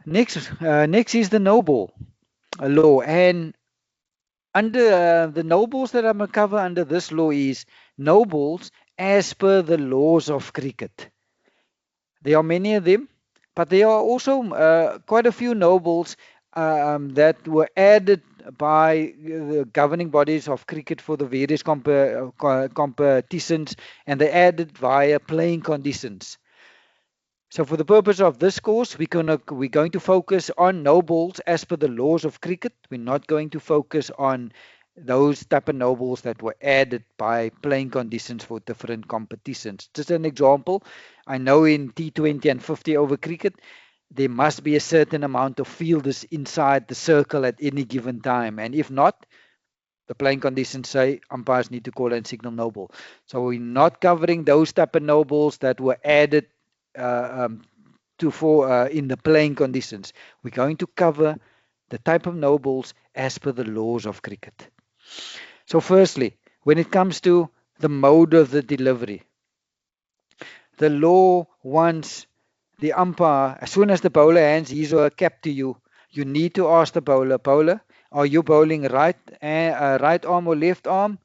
Next is the no ball law, and under the no balls that I'm going to cover under this law is no balls as per the laws of cricket. There are many of them, but there are also quite a few no balls that were added by the governing bodies of cricket for the various competitions, and they added via playing conditions. So for the purpose of this course, we're going to focus on no balls as per the laws of cricket. We're not going to focus on those type of no balls that were added by playing conditions for different competitions. Just an example, I know in T20 and 50 over cricket, there must be a certain amount of fielders inside the circle at any given time. And if not, the playing conditions say umpires need to call and signal no ball. So we're not covering those type of no balls that were added in the playing conditions. We're going to cover the type of no balls as per the laws of cricket. So firstly, when it comes to the mode of the delivery, the law wants the umpire, as soon as the bowler hands his or her cap to you, you need to ask the bowler, are you bowling right arm or left arm?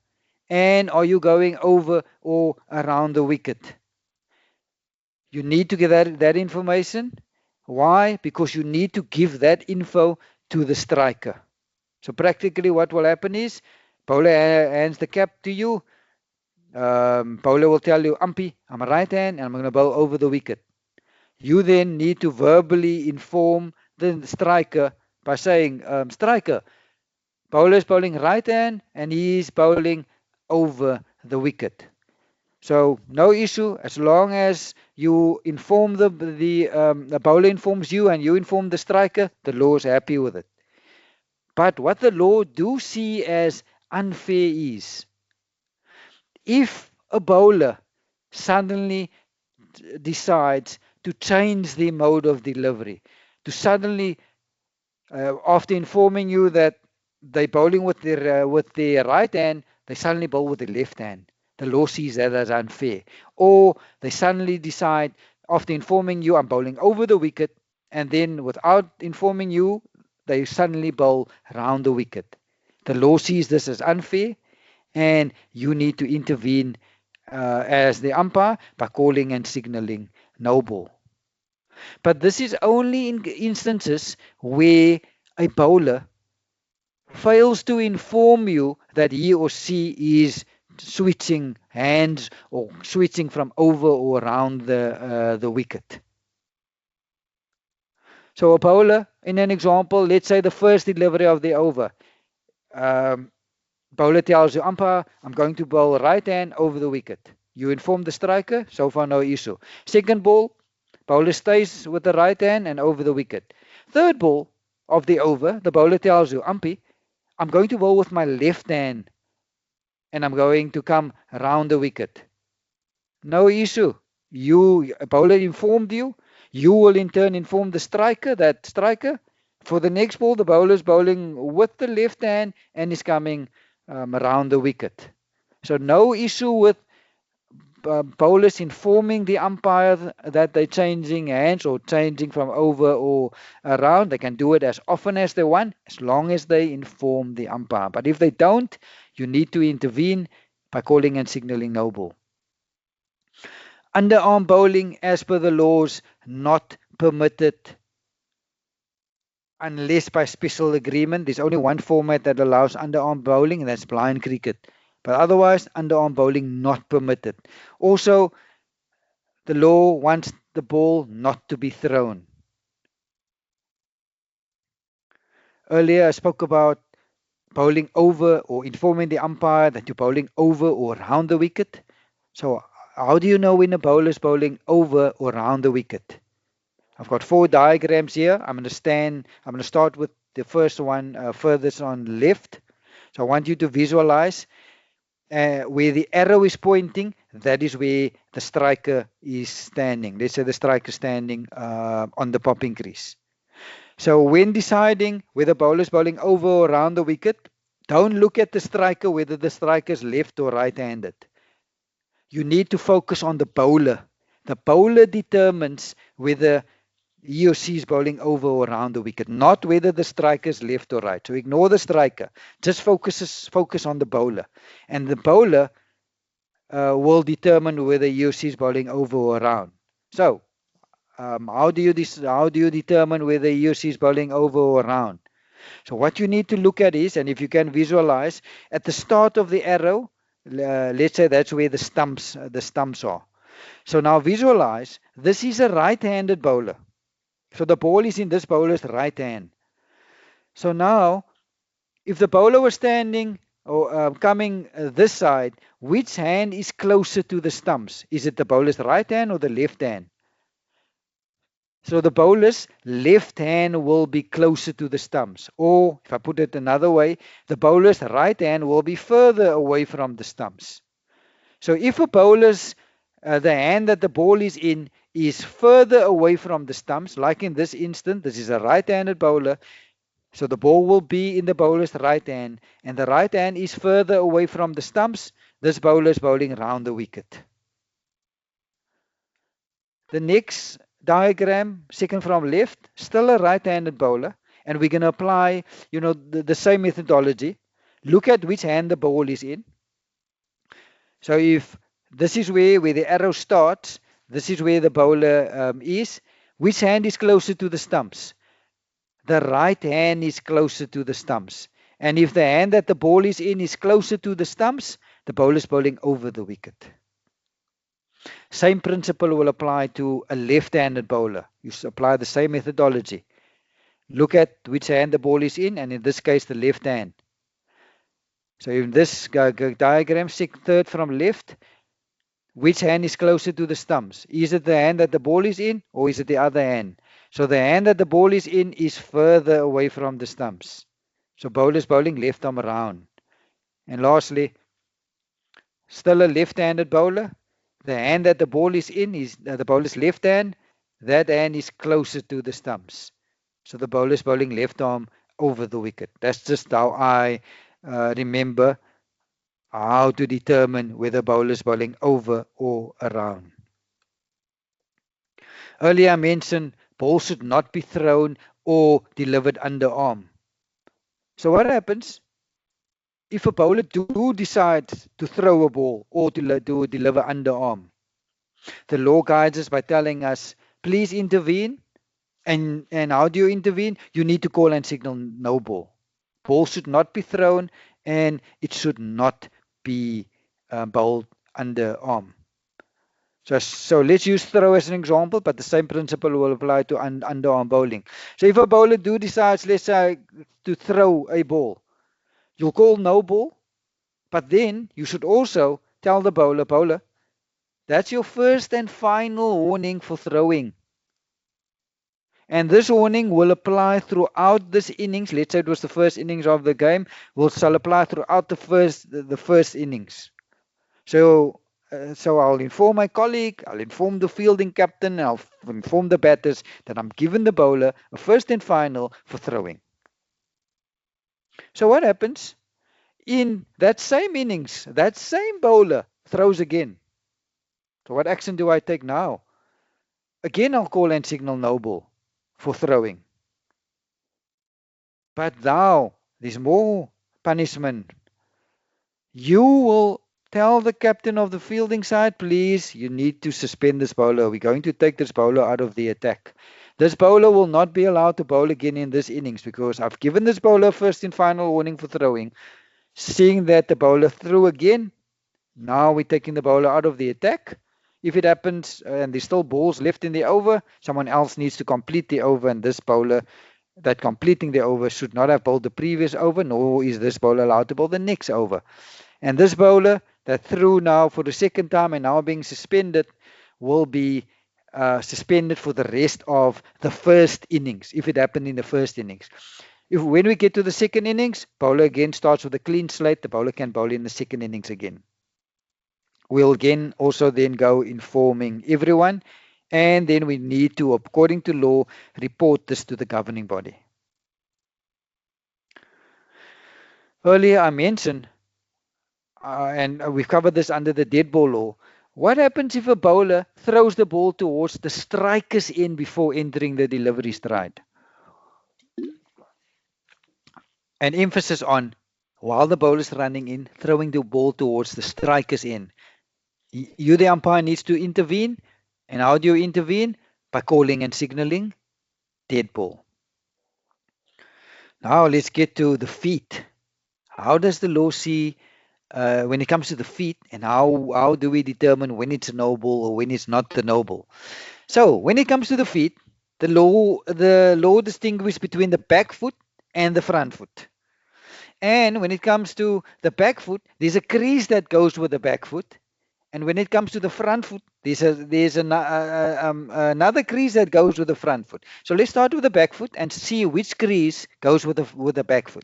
And are you going over or around the wicket? You need to get that information. Why? Because you need to give that info to the striker. So practically what will happen is, bowler hands the cap to you. Bowler will tell you, Umpy, I'm a right hand and I'm going to bowl over the wicket. You then need to verbally inform the striker by saying, striker, bowler is bowling right hand and he is bowling over the wicket. So no issue as long as you inform the bowler informs you and you inform the striker, the law is happy with it. But what the law do see as unfair is, if a bowler suddenly decides to change the mode of delivery, to suddenly, after informing you that they're bowling with their right hand, they suddenly bowl with the left hand. The law sees that as unfair. Or they suddenly decide, after informing you, I'm bowling over the wicket, and then without informing you, they suddenly bowl around the wicket. The law sees this as unfair, and you need to intervene as the umpire by calling and signaling no ball. But this is only in instances where a bowler fails to inform you that he or she is switching hands or switching from over or around the wicket. So a bowler, in an example, let's say the first delivery of the over, bowler tells you, umpire, I'm going to bowl right hand over the wicket. You inform the striker, so far no issue. Second ball, bowler stays with the right hand and over the wicket. Third ball of the over, the bowler tells you, umpy, I'm going to bowl with my left hand and I'm going to come around the wicket. No issue. Bowler informed you. You will in turn inform the striker, that striker, for the next ball, the bowler is bowling with the left hand and is coming around the wicket. So no issue with bowlers informing the umpire that they're changing hands or changing from over or around. They can do it as often as they want, as long as they inform the umpire. But if they don't, you need to intervene by calling and signaling no ball. Underarm bowling, as per the laws, not permitted unless by special agreement. There's only one format that allows underarm bowling, and that's blind cricket. But otherwise, underarm bowling not permitted. Also, the law wants the ball not to be thrown. Earlier, I spoke about bowling over or informing the umpire that you're bowling over or around the wicket. So how do you know when a bowler is bowling over or around the wicket? I've got 4 diagrams here. I'm going to start with the first one furthest on left. So I want you to visualize where the arrow is pointing. That is where the striker is standing. Let's say the striker is standing on the popping crease. So when deciding whether bowler is bowling over or around the wicket, don't look at the striker, whether the striker is left or right-handed. You need to focus on the bowler. The bowler determines whether he or she is bowling over or around the wicket, not whether the striker is left or right. So ignore the striker. Just focus on the bowler. And the bowler will determine whether he or she is bowling over or around. So how do you determine whether he or she is bowling over or around? So what you need to look at is, and if you can visualize, at the start of the arrow, let's say that's where the stumps are. So now visualize, this is a right-handed bowler. So the ball is in this bowler's right hand. So now, if the bowler was standing or coming this side, which hand is closer to the stumps? Is it the bowler's right hand or the left hand? So the bowler's left hand will be closer to the stumps. Or, if I put it another way, the bowler's right hand will be further away from the stumps. So if a bowler's the hand that the ball is in is further away from the stumps, like in this instance, this is a right-handed bowler, so the ball will be in the bowler's right hand, and the right hand is further away from the stumps, this bowler is bowling round the wicket. The next diagram, second from left, still a right-handed bowler, and we're going to apply, the same methodology. Look at which hand the ball is in. So if this is where the arrow starts, this is where the bowler is. Which hand is closer to the stumps? The right hand is closer to the stumps. And if the hand that the ball is in is closer to the stumps, the bowler is bowling over the wicket. Same principle will apply to a left-handed bowler. You apply the same methodology. Look at which hand the ball is in, and in this case, the left hand. So in this diagram, third from left, which hand is closer to the stumps? Is it the hand that the ball is in, or is it the other hand? So the hand that the ball is in is further away from the stumps. So bowler is bowling left arm around. And lastly, still a left-handed bowler. The hand that the ball is in is the bowler's left hand. That hand is closer to the stumps. So the bowler is bowling left arm over the wicket. That's just how I remember how to determine whether bowler is bowling over or around. Earlier I mentioned ball should not be thrown or delivered underarm. So what happens if a bowler do decide to throw a ball or to deliver underarm? The law guides us by telling us, please intervene. And how do you intervene? You need to call and signal no ball. Ball should not be thrown, and it should not be bowled underarm. So let's use throw as an example, but the same principle will apply to underarm bowling. So if a bowler decides, let's say, to throw a ball, you'll call no ball, but then you should also tell the bowler, that's your first and final warning for throwing. And this warning will apply throughout this innings. Let's say it was the first innings of the game. Shall apply throughout the first innings. So I'll inform my colleague, I'll inform the fielding captain, I'll inform the batters that I'm giving the bowler a first and final for throwing. So what happens? In that same innings, that same bowler throws again. So what action do I take now? Again, I'll call and signal no ball for throwing. But now, there's more punishment. You will tell the captain of the fielding side, please, you need to suspend this bowler. We're going to take this bowler out of the attack. This bowler will not be allowed to bowl again in this innings because I've given this bowler first and final warning for throwing. Seeing that the bowler threw again, now we're taking the bowler out of the attack. If it happens and there's still balls left in the over, someone else needs to complete the over, and this bowler that completing the over should not have bowled the previous over, nor is this bowler allowed to bowl the next over. And this bowler that threw now for the second time and now being suspended will be suspended for the rest of the first innings, if it happened in the first innings. When we get to the second innings, bowler again starts with a clean slate. The bowler can bowl in the second innings again. We'll again also then go informing everyone, and then we need to, according to law, report this to the governing body. Earlier I mentioned, and we've covered this under the dead ball law, what happens if a bowler throws the ball towards the striker's end before entering the delivery stride? An emphasis on, while the bowler is running in, throwing the ball towards the striker's end. You, the umpire, needs to intervene. And how do you intervene? By calling and signaling dead ball. Now let's get to the feet. How does the law see when it comes to the feet, and how do we determine when it's a no ball or when it's not a no ball? So when it comes to the feet, the law distinguishes between the back foot and the front foot. And when it comes to the back foot, there's a crease that goes with the back foot. And when it comes to the front foot, there's another crease that goes with the front foot. So let's start with the back foot and see which crease goes with the back foot.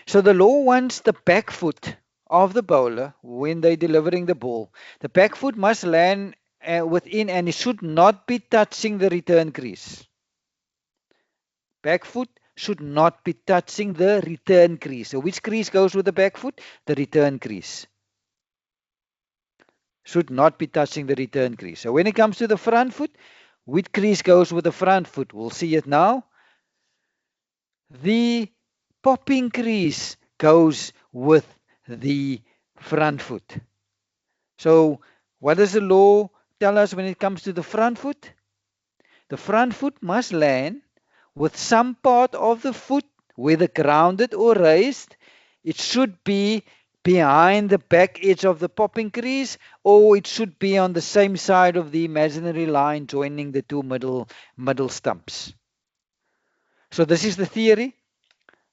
So the law wants the back foot of the bowler when they're delivering the ball. The back foot must land within, and it should not be touching the return crease. Back foot should not be touching the return crease. So which crease goes with the back foot? The return crease. Should not be touching the return crease. So when it comes to the front foot, which crease goes with the front foot? We'll see it now. The popping crease goes with the front foot. So what does the law tell us when it comes to the front foot? The front foot must land with some part of the foot, whether grounded or raised. It should be behind the back edge of the popping crease, or it should be on the same side of the imaginary line joining the two middle stumps. So this is the theory.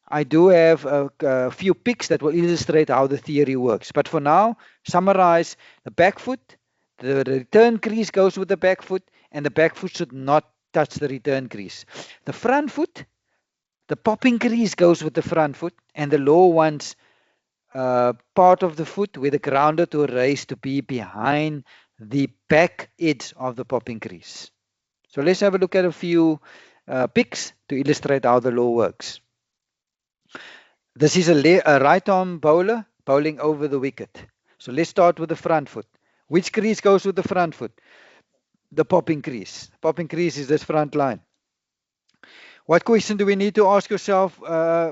I do have a few pics that will illustrate how the theory works. But for now, summarize the back foot. The return crease goes with the back foot, and the back foot should not touch the return crease. The front foot, the popping crease goes with the front foot, and the law wants part of the foot, whether grounded or raised, to be behind the back edge of the popping crease. So let's have a look at a few pics to illustrate how the law works. This is a right arm bowler bowling over the wicket. So let's start with the front foot. Which crease goes with the front foot? The popping crease. Popping crease is this front line. What question do we need to ask yourself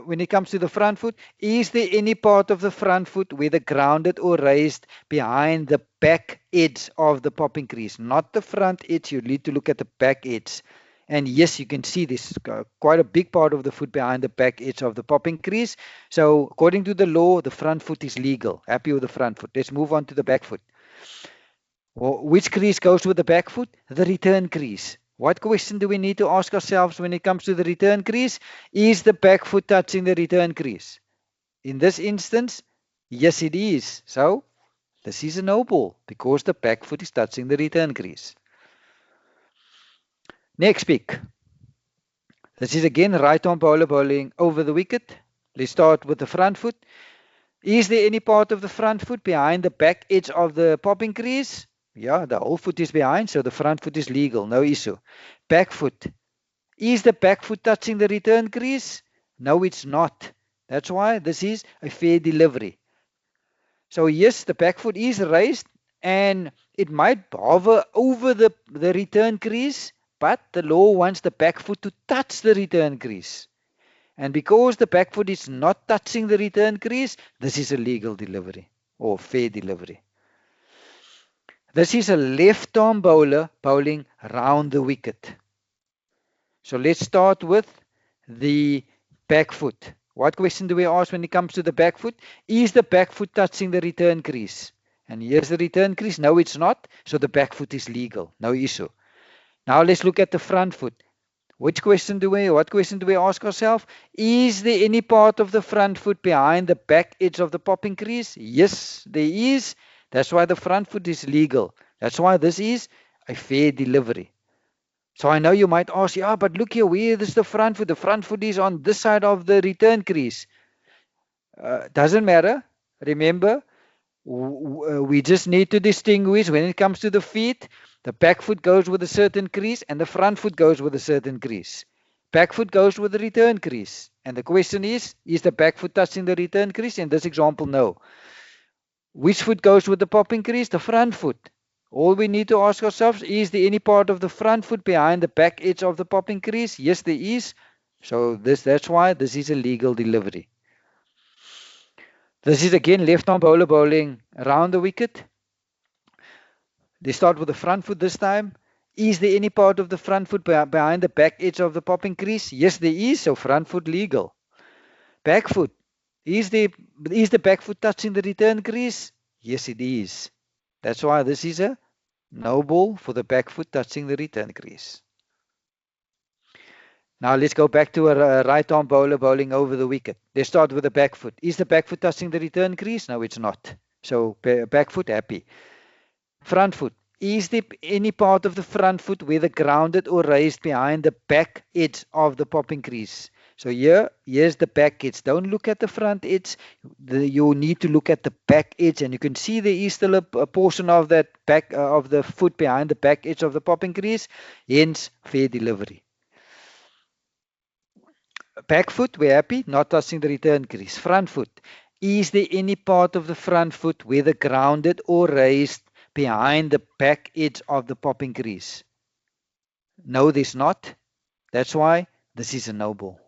when it comes to the front foot? Is there any part of the front foot, whether grounded or raised, behind the back edge of the popping crease? Not the front edge, you need to look at the back edge. And yes, you can see this quite a big part of the foot behind the back edge of the popping crease. So according to the law, the front foot is legal. Happy with the front foot. Let's move on to the back foot. Well, which crease goes with the back foot? The return crease. What question do we need to ask ourselves when it comes to the return crease? Is the back foot touching the return crease? In this instance, yes it is. So this is a no ball because the back foot is touching the return crease. Next pick. This is again right arm bowler bowling over the wicket. Let's start with the front foot. Is there any part of the front foot behind the back edge of the popping crease? Yeah, the whole foot is behind, so the front foot is legal, no issue. Back foot. Is the back foot touching the return crease? No, it's not. That's why this is a fair delivery. So yes, the back foot is raised and it might hover over the return crease, but the law wants the back foot to touch the return crease. And because the back foot is not touching the return crease, this is a legal delivery or fair delivery. This is a left arm bowler bowling round the wicket. So let's start with the back foot. What question do we ask when it comes to the back foot? Is the back foot touching the return crease? And here's the return crease. No, it's not. So the back foot is legal. No issue. Now let's look at the front foot. What question do we ask ourselves? Is there any part of the front foot behind the back edge of the popping crease? Yes, there is. That's why the front foot is legal. That's why this is a fair delivery. So I know you might ask, yeah, but look here, where is the front foot? The front foot is on this side of the return crease. Doesn't matter. Remember, we just need to distinguish when it comes to the feet. The back foot goes with a certain crease and the front foot goes with a certain crease. Back foot goes with the return crease. And the question is the back foot touching the return crease? In this example, no. Which foot goes with the popping crease? The front foot. All we need to ask ourselves, is there any part of the front foot behind the back edge of the popping crease? Yes, there is. So that's why this is a legal delivery. This is again left arm bowler bowling around the wicket. They start with the front foot this time. Is there any part of the front foot behind the back edge of the popping crease? Yes, there is. So front foot legal. Back foot. Is the back foot touching the return crease? Yes, it is. That's why this is a no ball for the back foot touching the return crease. Now let's go back to a right arm bowler bowling over the wicket. Let's start with the back foot. Is the back foot touching the return crease? No, it's not. So back foot happy. Front foot. Is there any part of the front foot, whether grounded or raised, behind the back edge of the popping crease? So here's the back edge. Don't look at the front edge. You need to look at the back edge, and you can see there is still a portion of that back of the foot behind the back edge of the popping crease. Hence, fair delivery. Back foot, we're happy, not touching the return crease. Front foot. Is there any part of the front foot, whether grounded or raised, behind the back edge of the popping crease? No, there's not. That's why this is a no ball.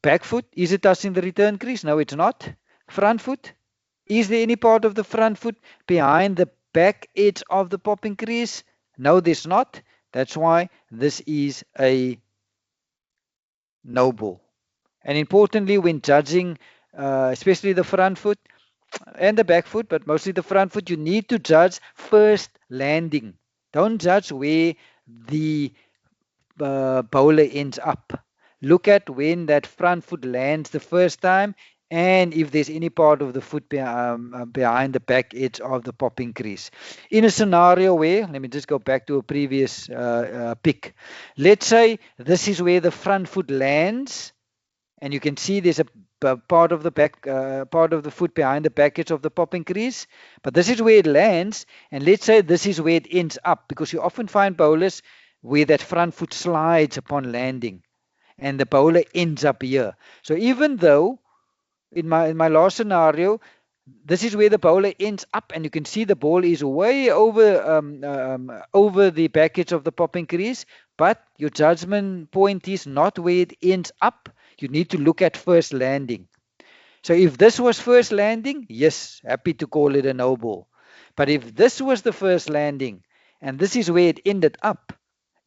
Back foot, is it touching the return crease? No, it's not. Front foot, is there any part of the front foot behind the back edge of the popping crease? No, there's not. That's why this is a no ball. And importantly, when judging, especially the front foot and the back foot, but mostly the front foot, you need to judge first landing. Don't judge where the bowler ends up. Look at when that front foot lands the first time, and if there's any part of the foot behind the back edge of the popping crease. In a scenario where, let me just go back to a previous pick. Let's say this is where the front foot lands, and you can see there's a part of the back, part of the foot behind the back edge of the popping crease, but this is where it lands, and let's say this is where it ends up, because you often find bowlers where that front foot slides upon landing, and the bowler ends up here. So even though in my last scenario, this is where the bowler ends up, and you can see the ball is way over the back edge of the popping crease, but your judgment point is not where it ends up. You need to look at first landing. So if this was first landing, yes, happy to call it a no ball. But if this was the first landing and this is where it ended up,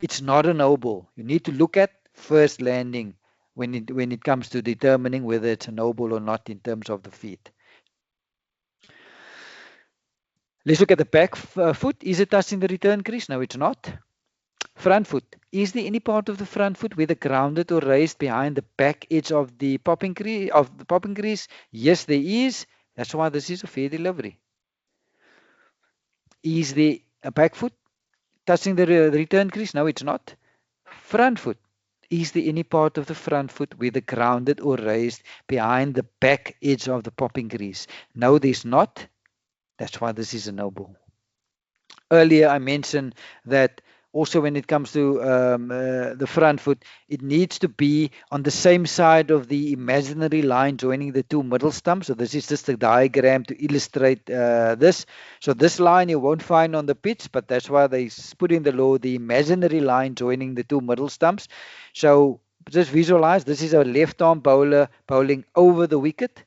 it's not a no ball. You need to look at first landing when it comes to determining whether it's a no ball or not in terms of the feet. Let's look at the back foot. Is it touching the return crease? No, it's not. Front foot. Is there any part of the front foot whether grounded or raised behind the back edge of the popping crease? Yes, there is. That's why this is a fair delivery. Is there a back foot touching the return crease? No, it's not. Front foot. Is there any part of the front foot whether grounded or raised behind the back edge of the popping crease? No, there's not. That's why this is a no ball. Earlier, I mentioned that also when it comes to the front foot, it needs to be on the same side of the imaginary line joining the two middle stumps. So this is just a diagram to illustrate this. So this line you won't find on the pitch, but that's why they put in the law the imaginary line joining the two middle stumps. So just visualize, this is a left-arm bowler bowling over the wicket.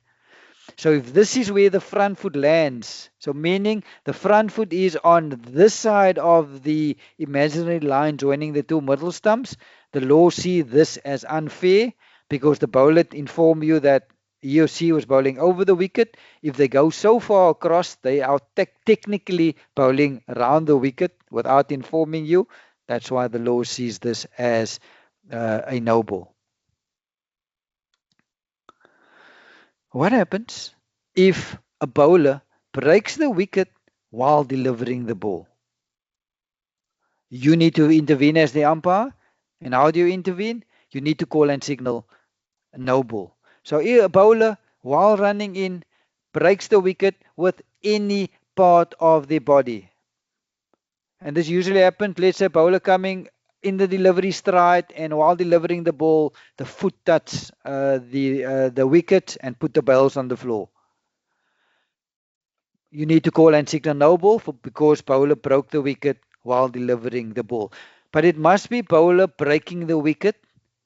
So if this is where the front foot lands, so meaning the front foot is on this side of the imaginary line joining the two middle stumps, the law see this as unfair because the bowler informed you that he or she was bowling over the wicket. If they go so far across, they are technically bowling around the wicket without informing you. That's why the law sees this as a no ball. What happens if a bowler breaks the wicket while delivering the ball? You need to intervene as the umpire. And how do you intervene? You need to call and signal a no ball. So if a bowler, while running in, breaks the wicket with any part of the body, and this usually happens, let's say a bowler coming in the delivery stride, and while delivering the ball, the foot touches the wicket and put the balls on the floor. You need to call and signal no ball because bowler broke the wicket while delivering the ball. But it must be bowler breaking the wicket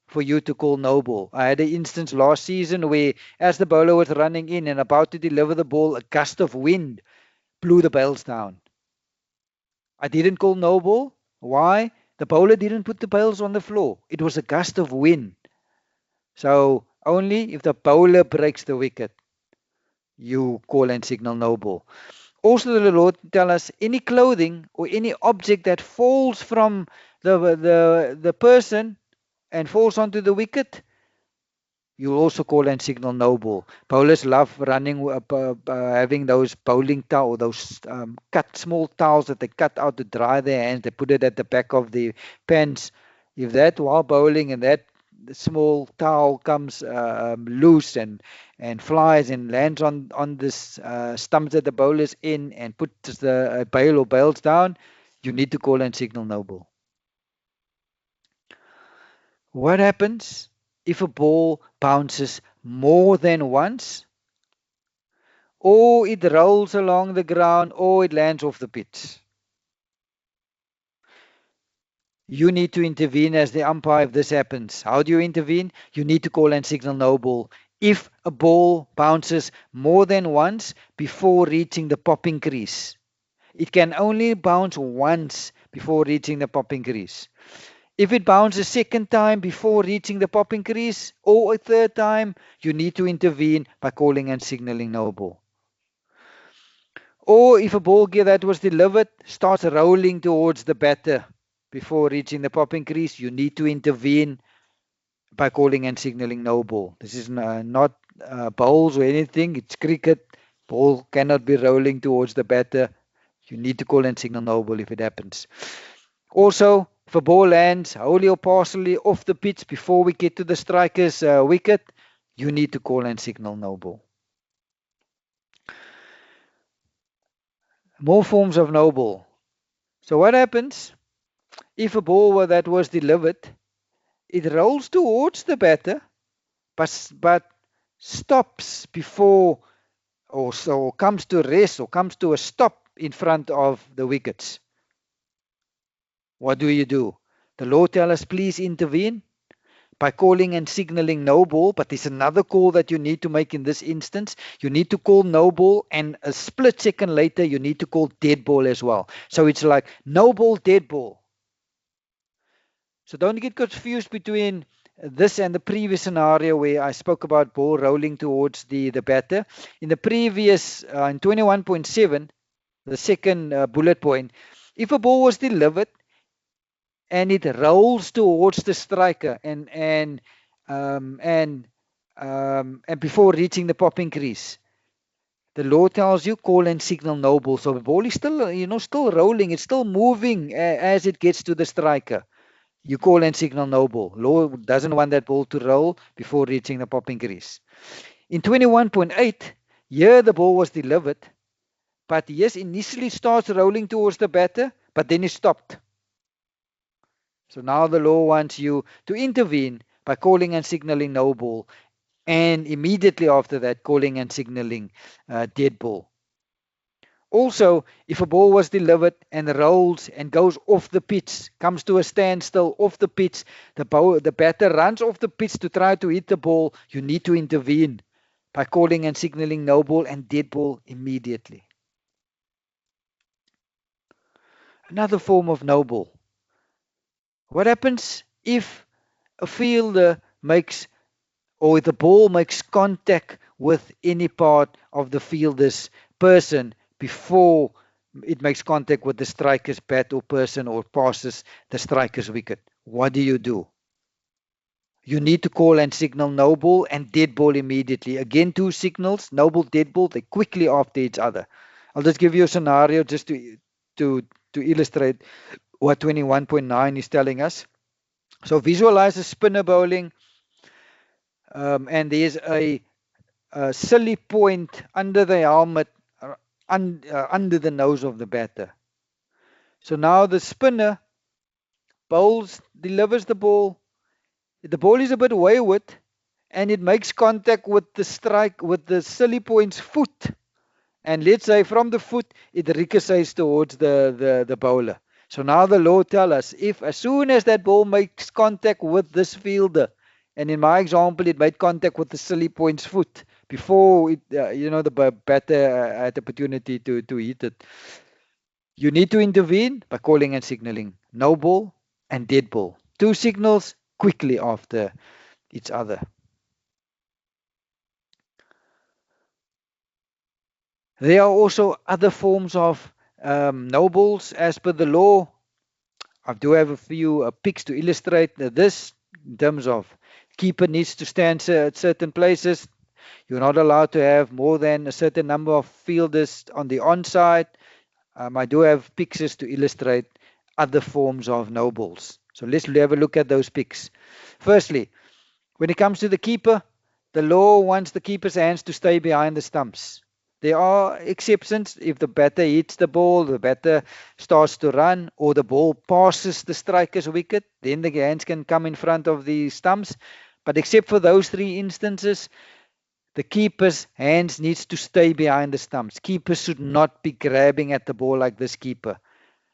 for you to call no ball. I had an instance last season where, as the bowler was running in and about to deliver the ball, a gust of wind blew the bails down. I didn't call no ball. Why? The bowler didn't put the bails on the floor. It was a gust of wind. So only if the bowler breaks the wicket, you call and signal no ball. Also, the law tells us any clothing or any object that falls from the person and falls onto the wicket, you also call and signal no ball. Bowlers love running, having those bowling towels, those small towels that they cut out to dry their hands. They put it at the back of the pants If that while bowling and that small towel comes loose and flies and lands on this stumps that the bowler's in and puts the bail or bails down, you need to call and signal no ball. What happens if a ball bounces more than once, or it rolls along the ground, or it lands off the pitch? You need to intervene as the umpire if this happens. How do you intervene? You need to call and signal no ball. If a ball bounces more than once before reaching the popping crease, it can only bounce once before reaching the popping crease. If it bounces a second time before reaching the popping crease or a third time, you need to intervene by calling and signaling no ball. Or if a ball that was delivered starts rolling towards the batter before reaching the popping crease, you need to intervene by calling and signaling no ball. This is not bowls or anything. It's cricket. Ball cannot be rolling towards the batter. You need to call and signal no ball if it happens. Also, if a ball lands wholly or partially off the pitch before we get to the striker's wicket, you need to call and signal no ball. More forms of no ball. So what happens if a ball that was delivered, it rolls towards the batter, but stops before or so comes to rest or comes to a stop in front of the wickets? What do? The law tells us please intervene by calling and signaling no ball, but there's another call that you need to make in this instance. You need to call no ball, and a split second later you need to call dead ball as well. So it's like no ball, dead ball. So don't get confused between this and the previous scenario where I spoke about ball rolling towards the batter. In the previous, in 21.7, the second bullet point, if a ball was delivered and it rolls towards the striker and before reaching the popping crease, the law tells you call and signal no ball. So the ball is still, still rolling. It's still moving as it gets to the striker. You call and signal no ball. Law doesn't want that ball to roll before reaching the popping crease. In 21.8, here the ball was delivered, but yes, initially starts rolling towards the batter, but then it stopped. So now the law wants you to intervene by calling and signaling no ball, and immediately after that, calling and signaling dead ball. Also, if a ball was delivered and rolls and goes off the pitch, comes to a standstill off the pitch, the batter runs off the pitch to try to hit the ball, you need to intervene by calling and signaling no ball and dead ball immediately. Another form of no ball. What happens if a fielder makes, or the ball makes contact with any part of the fielder's person before it makes contact with the striker's bat or person or passes the striker's wicket? What do? You need to call and signal no ball and dead ball immediately. Again, two signals, no ball, dead ball, they quickly after each other. I'll just give you a scenario just to illustrate what 21.9 is telling us. So visualize a spinner bowling, and there's a silly point under the helmet, under the nose of the batter. So now the spinner delivers the ball. The ball is a bit wayward, and it makes contact with the silly point's foot. And let's say from the foot, it ricochets towards the bowler. So now the law tells us, if as soon as that ball makes contact with this fielder, and in my example, it made contact with the silly point's foot before the batter had the opportunity to hit it, you need to intervene by calling and signaling no ball and dead ball. Two signals quickly after each other. There are also other forms of no balls as per the law. I do have a few pics to illustrate this in terms of keeper needs to stand at certain places. You're not allowed to have more than a certain number of fielders on the onside. I do have pictures to illustrate other forms of no balls. So let's have a look at those picks. Firstly, when it comes to the keeper, the law wants the keeper's hands to stay behind the stumps. There are exceptions. If the batter hits the ball, the batter starts to run, or the ball passes the striker's wicket, then the hands can come in front of the stumps. But except for those three instances, the keeper's hands needs to stay behind the stumps. Keepers should not be grabbing at the ball like this keeper.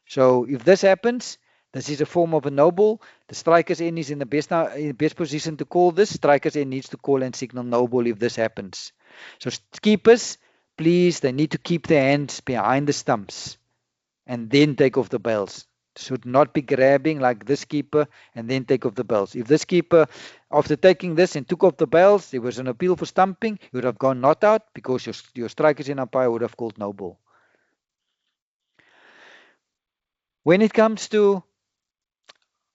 So if this happens, this is a form of a no ball. The striker's end is in the best position to call this. Striker's end needs to call and signal no ball if this happens. So keepers, please, they need to keep their hands behind the stumps and then take off the bails. Should not be grabbing like this keeper and then take off the bails. If this keeper, after taking this and took off the bails, there was an appeal for stumping, you would have gone not out because your striker's end umpire would have called no ball. When it comes to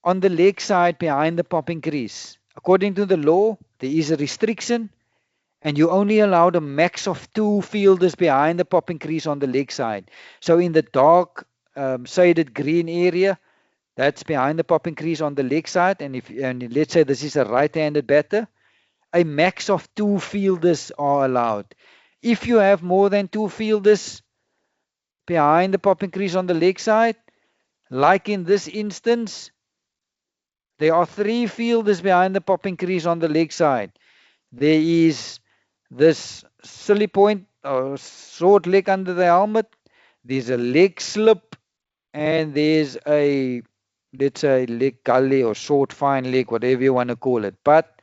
on the leg side behind the popping crease, according to the law, there is a restriction and you only allowed a max of 2 fielders behind the popping crease on the leg side. So in the dark shaded green area, that's behind the popping crease on the leg side. And let's say this is a right-handed batter, a max of 2 fielders are allowed. If you have more than 2 fielders behind the popping crease on the leg side, like in this instance, there are 3 fielders behind the popping crease on the leg side. There is this silly point or short leg under the helmet. There's a leg slip, and there's a, let's say, leg gully or short fine leg, whatever you want to call it. But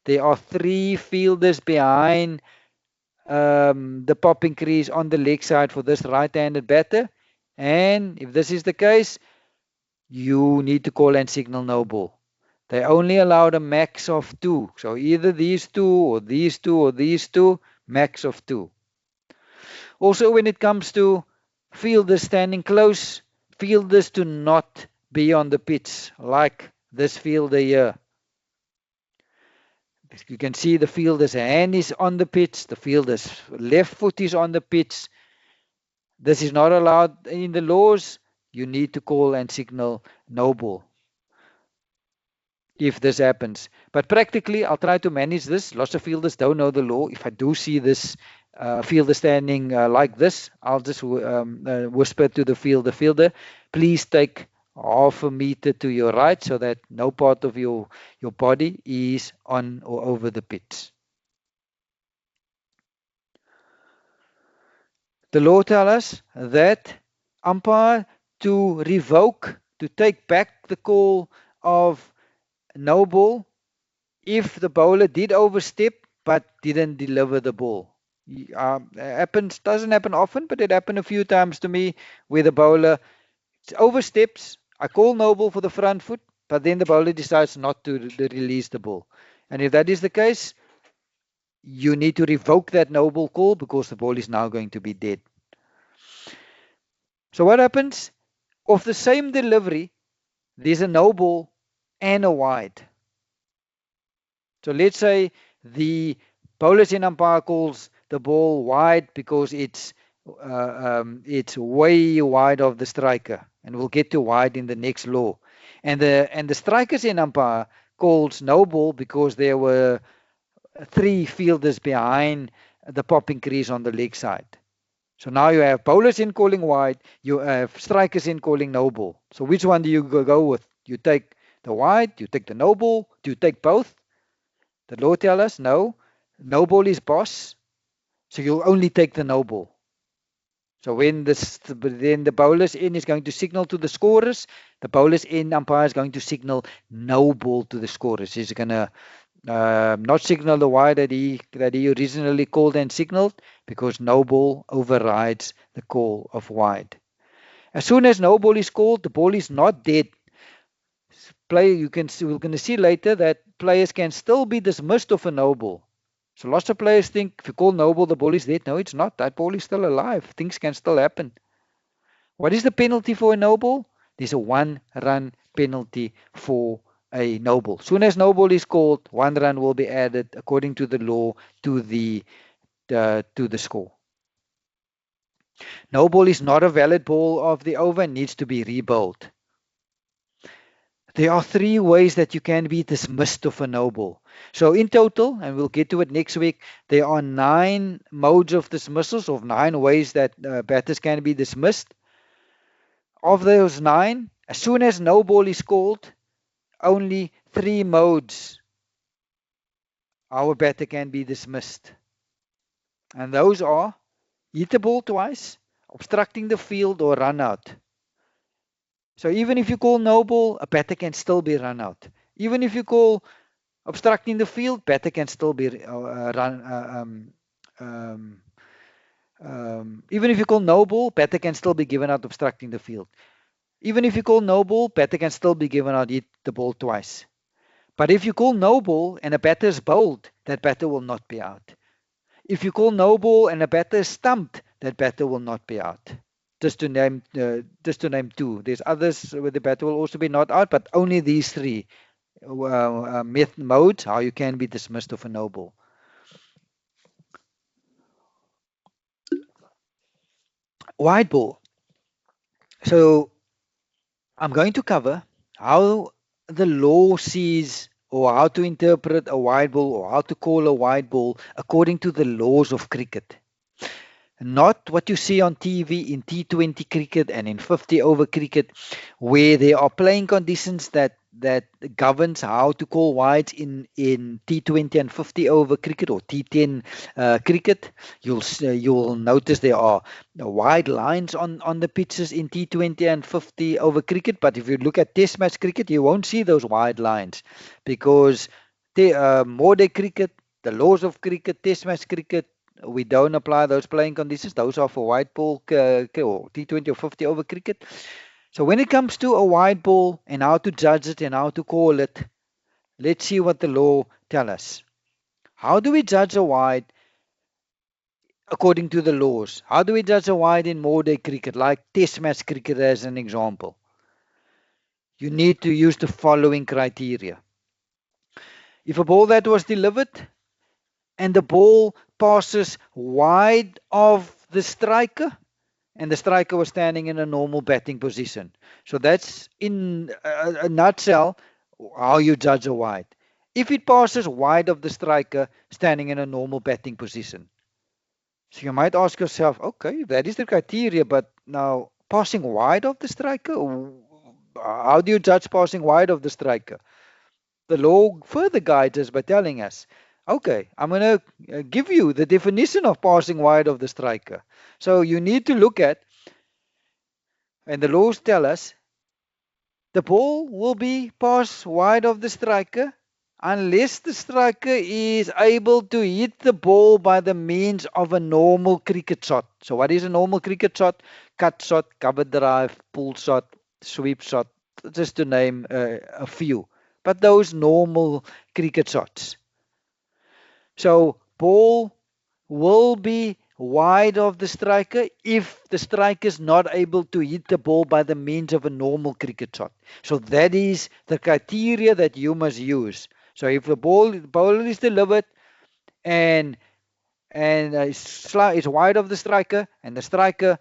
there are 3 fielders behind the popping crease on the leg side for this right-handed batter. And if this is the case, you need to call and signal no ball. They only allowed a max of 2. So either these 2 or these 2 or these 2, max of 2. Also, when it comes to fielders standing close, fielders do not be on the pitch like this fielder here. You can see the fielder's hand is on the pitch, the fielder's left foot is on the pitch. This is not allowed in the laws. You need to call and signal no ball if this happens. But practically, I'll try to manage this. Lots of fielders don't know the law. If I do see this fielder standing like this, I'll just whisper to the fielder, please take half a meter to your right so that no part of your body is on or over the pitch. The law tells us that umpire to revoke, to take back the call of no ball if the bowler did overstep but didn't deliver the ball. Doesn't happen often, but it happened a few times to me where the bowler oversteps. I call no ball for the front foot, but then the bowler decides not to release the ball. And if that is the case, you need to revoke that no ball call because the ball is now going to be dead. So what happens? Of the same delivery, there's a no ball and a wide. So let's say the bowler's in umpire calls the ball wide because it's way wide of the striker, and we'll get to wide in the next law. And the striker's in umpire calls no ball because there were 3 fielders behind the popping crease on the leg side. So now you have bowlers in calling wide, you have strikers in calling no ball. So which one do you go with? You take the wide, you take the no ball, do you take both? The law tells us no ball is boss, so you'll only take the no ball. So when then the bowler's in is going to signal to the scorers, the bowler's in umpire is going to signal no ball to the scorers. He's going to not signal the wide that he originally called and signaled because no ball overrides the call of wide. As soon as no ball is called, the ball is not dead. We're going to see later that players can still be dismissed of a no ball. So lots of players think if you call no ball, the ball is dead. No, it's not. That ball is still alive. Things can still happen. What is the penalty for a no ball? There's a 1-run penalty for a no ball. Soon as no ball is called, 1 run will be added according to the law to the score. No ball is not a valid ball of the over and needs to be rebowled. There are 3 ways that you can be dismissed of a no ball. So in total, and we'll get to it next week, there are 9 modes of dismissals, of 9 ways that batters can be dismissed. Of those 9, as soon as no ball is called, only 3 modes our batter can be dismissed. And those are hit the ball twice, obstructing the field, or run out. So even if you call no ball, a batter can still be run out. Even if you call obstructing the field, batter can still be even if you call no ball, batter can still be given out obstructing the field. Even if you call no ball, batter can still be given out hit the ball twice. But if you call no ball and a batter is bowled, that batter will not be out. If you call no ball and a batter is stumped, that batter will not be out. Just to name 2. There's others where the batter will also be not out, but only these 3 modes how you can be dismissed of a no ball. Wide ball. So I'm going to cover how the law sees, or how to interpret a wide ball, or how to call a wide ball according to the laws of cricket. Not what you see on TV in T20 cricket and in 50 over cricket, where there are playing conditions that governs how to call wides in T20 and 50 over cricket, or T10 cricket. You'll notice there are wide lines on the pitches in T20 and 50 over cricket, but if you look at Test match cricket, you won't see those wide lines, because more day cricket, the laws of cricket, Test match cricket, we don't apply those playing conditions. Those are for wide ball or T20 or 50 over cricket. So when it comes to a wide ball and how to judge it and how to call it, let's see what the law tells us. How do we judge a wide according to the laws? How do we judge a wide in more day cricket, like Test match cricket as an example? You need to use the following criteria. If a ball that was delivered and the ball passes wide of the striker, and the striker was standing in a normal batting position. So that's in a nutshell how you judge a wide. If it passes wide of the striker standing in a normal batting position. So you might ask yourself, okay, that is the criteria, but now passing wide of the striker, how do you judge passing wide of the striker? The law further guides us by telling us, okay, I'm going to give you the definition of passing wide of the striker. So you need to look at, and the laws tell us, the ball will be passed wide of the striker unless the striker is able to hit the ball by the means of a normal cricket shot. So what is a normal cricket shot? Cut shot, cover drive, pull shot, sweep shot, just to name a few. But those normal cricket shots. So ball will be wide of the striker if the striker is not able to hit the ball by the means of a normal cricket shot. So that is the criteria that you must use. So if the ball is delivered and it's wide of the striker, and the striker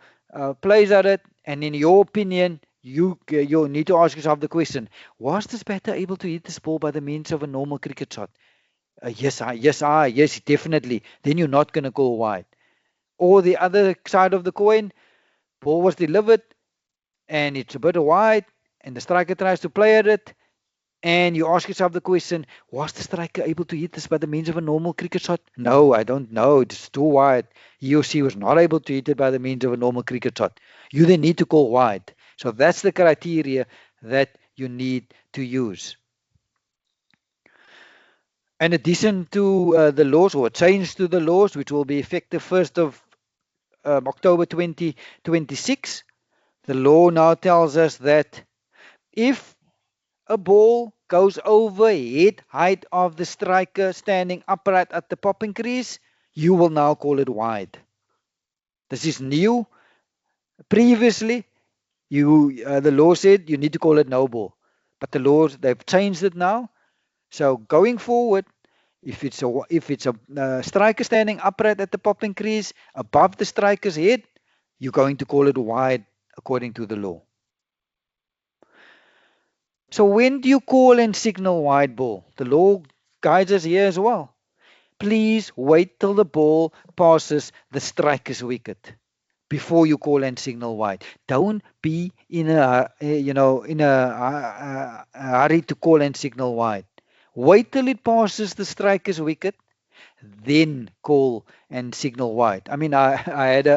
plays at it, and in your opinion, you need to ask yourself the question: was this batter able to hit this ball by the means of a normal cricket shot? Yes, definitely. Then you're not going to go wide. Or the other side of the coin, ball was delivered and it's a bit wide, and the striker tries to play at it, and you ask yourself the question: was the striker able to hit this by the means of a normal cricket shot? No, I don't know. It's too wide. He or she was not able to hit it by the means of a normal cricket shot. You then need to call wide. So that's the criteria that you need to use. In addition to the laws, or a change to the laws, which will be effective 1st of October 2026, the law now tells us that if a ball goes over head height of the striker standing upright at the popping crease, you will now call it wide. This is new. Previously, the law said you need to call it no ball, but the laws, they've changed it now. So going forward, if it's a striker standing upright at the popping crease above the striker's head, you're going to call it wide according to the law. So when do you call and signal wide ball? The law guides us here as well. Please wait till the ball passes the striker's wicket before you call and signal wide. Don't be in a hurry to call and signal wide. Wait till it passes the striker's wicket, then call and signal wide. I mean, I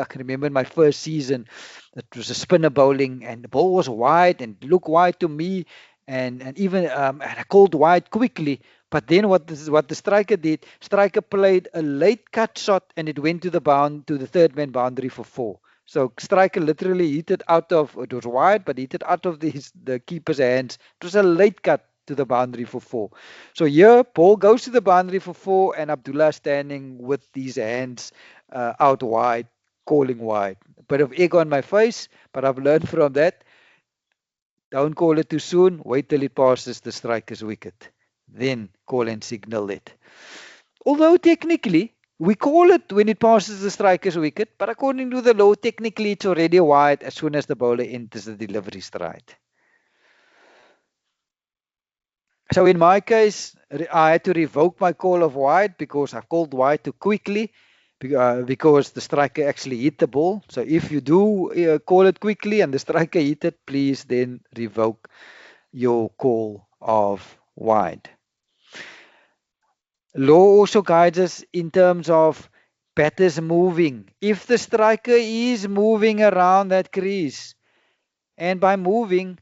can remember in my first season, it was a spinner bowling, and the ball was wide and looked wide to me, and even and I called wide quickly. But then what the striker did, striker played a late cut shot, and it went to the third man boundary for 4. So striker literally hit it out of, it was wide, but hit it out of the keeper's hands. It was a late cut to the boundary for 4. So here, ball goes to the boundary for 4, and Abdullah standing with these hands out wide, calling wide. A bit of egg on my face, but I've learned from that. Don't call it too soon. Wait till it passes the striker's wicket. Then call and signal it. Although technically, we call it when it passes the striker's wicket, but according to the law, technically it's already wide as soon as the bowler enters the delivery stride. So in my case, I had to revoke my call of wide because I called wide too quickly because the striker actually hit the ball. So if you do call it quickly and the striker hit it, please then revoke your call of wide. Law also guides us in terms of batters moving. If the striker is moving around that crease, and by moving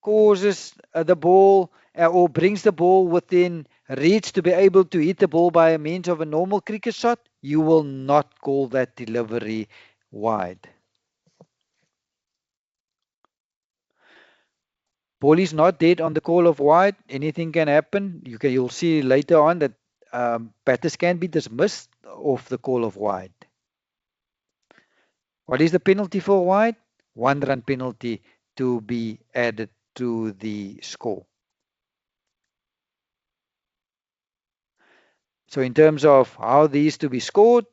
causes the ball or brings the ball within reach to be able to hit the ball by means of a normal cricket shot, you will not call that delivery wide. Ball is not dead on the call of wide. Anything can happen. You'll see later on that batters can be dismissed of the call of wide. What is the penalty for wide? 1 run penalty to be added to the score. So in terms of how these to be scored,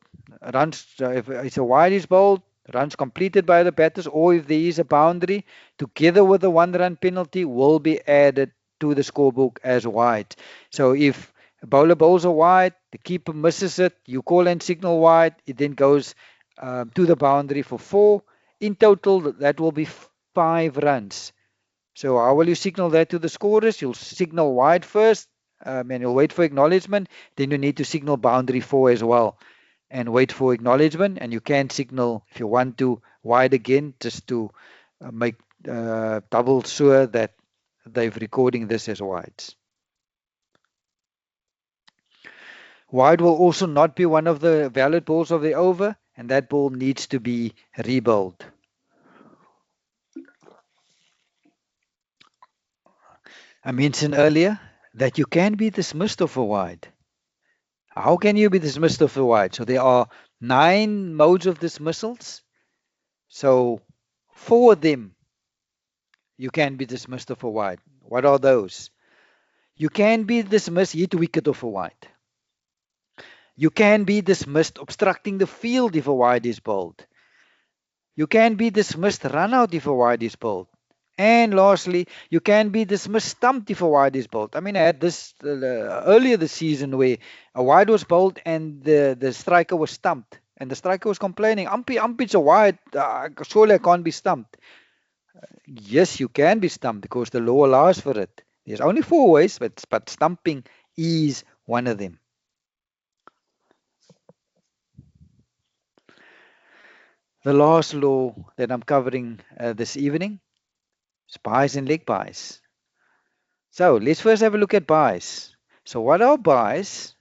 runs, if it's a wide is bowled, runs completed by the batters, or if there is a boundary, together with the 1 run penalty, will be added to the scorebook as wide. So if a bowler bowls a wide, the keeper misses it, you call and signal wide, it then goes to the boundary for 4. In total, that will be 5 runs. So how will you signal that to the scorers? You'll signal wide first, and you'll wait for acknowledgement. Then you need to signal boundary 4 as well and wait for acknowledgement. And you can signal, if you want to, wide again, just to make double sure that they're recording this as wides. Wide will also not be one of the valid balls of the over, and that ball needs to be rebowled. I mentioned earlier that you can be dismissed of a wide. How can you be dismissed of a wide? So there are 9 modes of dismissals. So 4 of them you can be dismissed of a wide. What are those? You can be dismissed hit wicket of a wide. You can be dismissed obstructing the field if a wide is bowled. You can be dismissed run out if a wide is bowled. And lastly, you can be dismissed stumped if a wide is bowled. I mean, I had this earlier this season where a wide was bowled and the striker was stumped. And the striker was complaining, Umpi, it's a wide. Surely I can't be stumped. Yes, you can be stumped because the law allows for it. There's only 4 ways, but stumping is one of them. The last law that I'm covering this evening is buys and leg buys. So let's first have a look at buys. So what are buys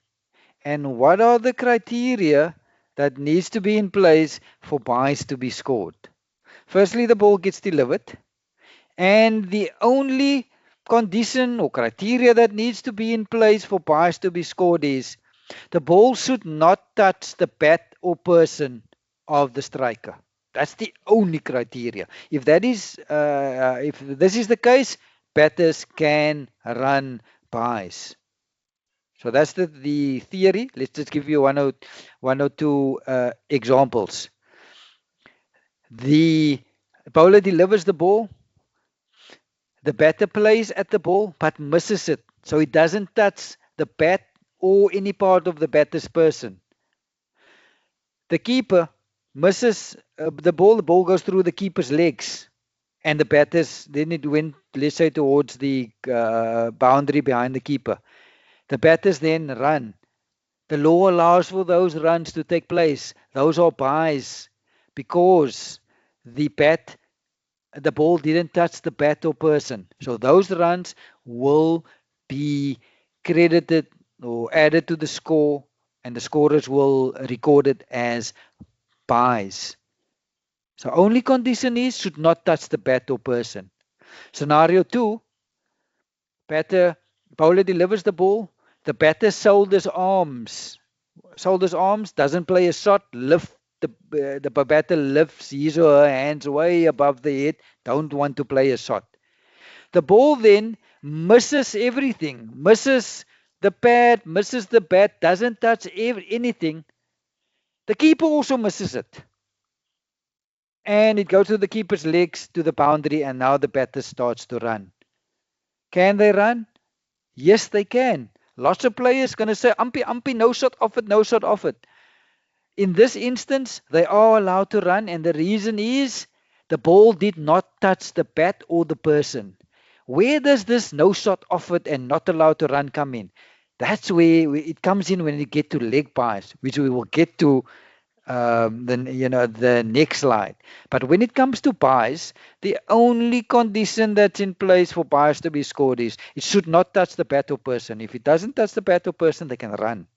and what are the criteria that needs to be in place for buys to be scored? Firstly, the ball gets delivered, and the only condition or criteria that needs to be in place for buys to be scored is the ball should not touch the bat or person of the striker. That's the only criteria. If this is the case, batters can run buys. So that's the theory. Let's just give you one or two examples. The bowler delivers the ball. The batter plays at the ball but misses it, so it doesn't touch the bat or any part of the batter's person. The keeper misses the ball goes through the keeper's legs, and the batters, then it went, let's say, towards the boundary behind the keeper. The batters then run. The law allows for those runs to take place. Those are byes because the ball didn't touch the bat or person. So those runs will be credited or added to the score, and the scorers will record it as byes. So only condition is should not touch the bat or person. Scenario 2, bowler delivers the ball. The batter shoulders arms, doesn't play a shot, the batter lifts his or her hands way above the head, don't want to play a shot. The ball then misses everything, misses the pad, misses the bat, doesn't touch anything. The keeper also misses it. And it goes to the keeper's legs to the boundary, and now the batter starts to run. Can they run? Yes, they can. Lots of players going to say, umpy, no shot off it, no shot off it. In this instance, they are allowed to run, and the reason is the ball did not touch the bat or the person. Where does this no shot off it and not allowed to run come in? That's where it comes in when you get to leg byes, which we will get to the next slide. But when it comes to byes, the only condition that's in place for byes to be scored is it should not touch the bat or person. If it doesn't touch the bat or person, they can run.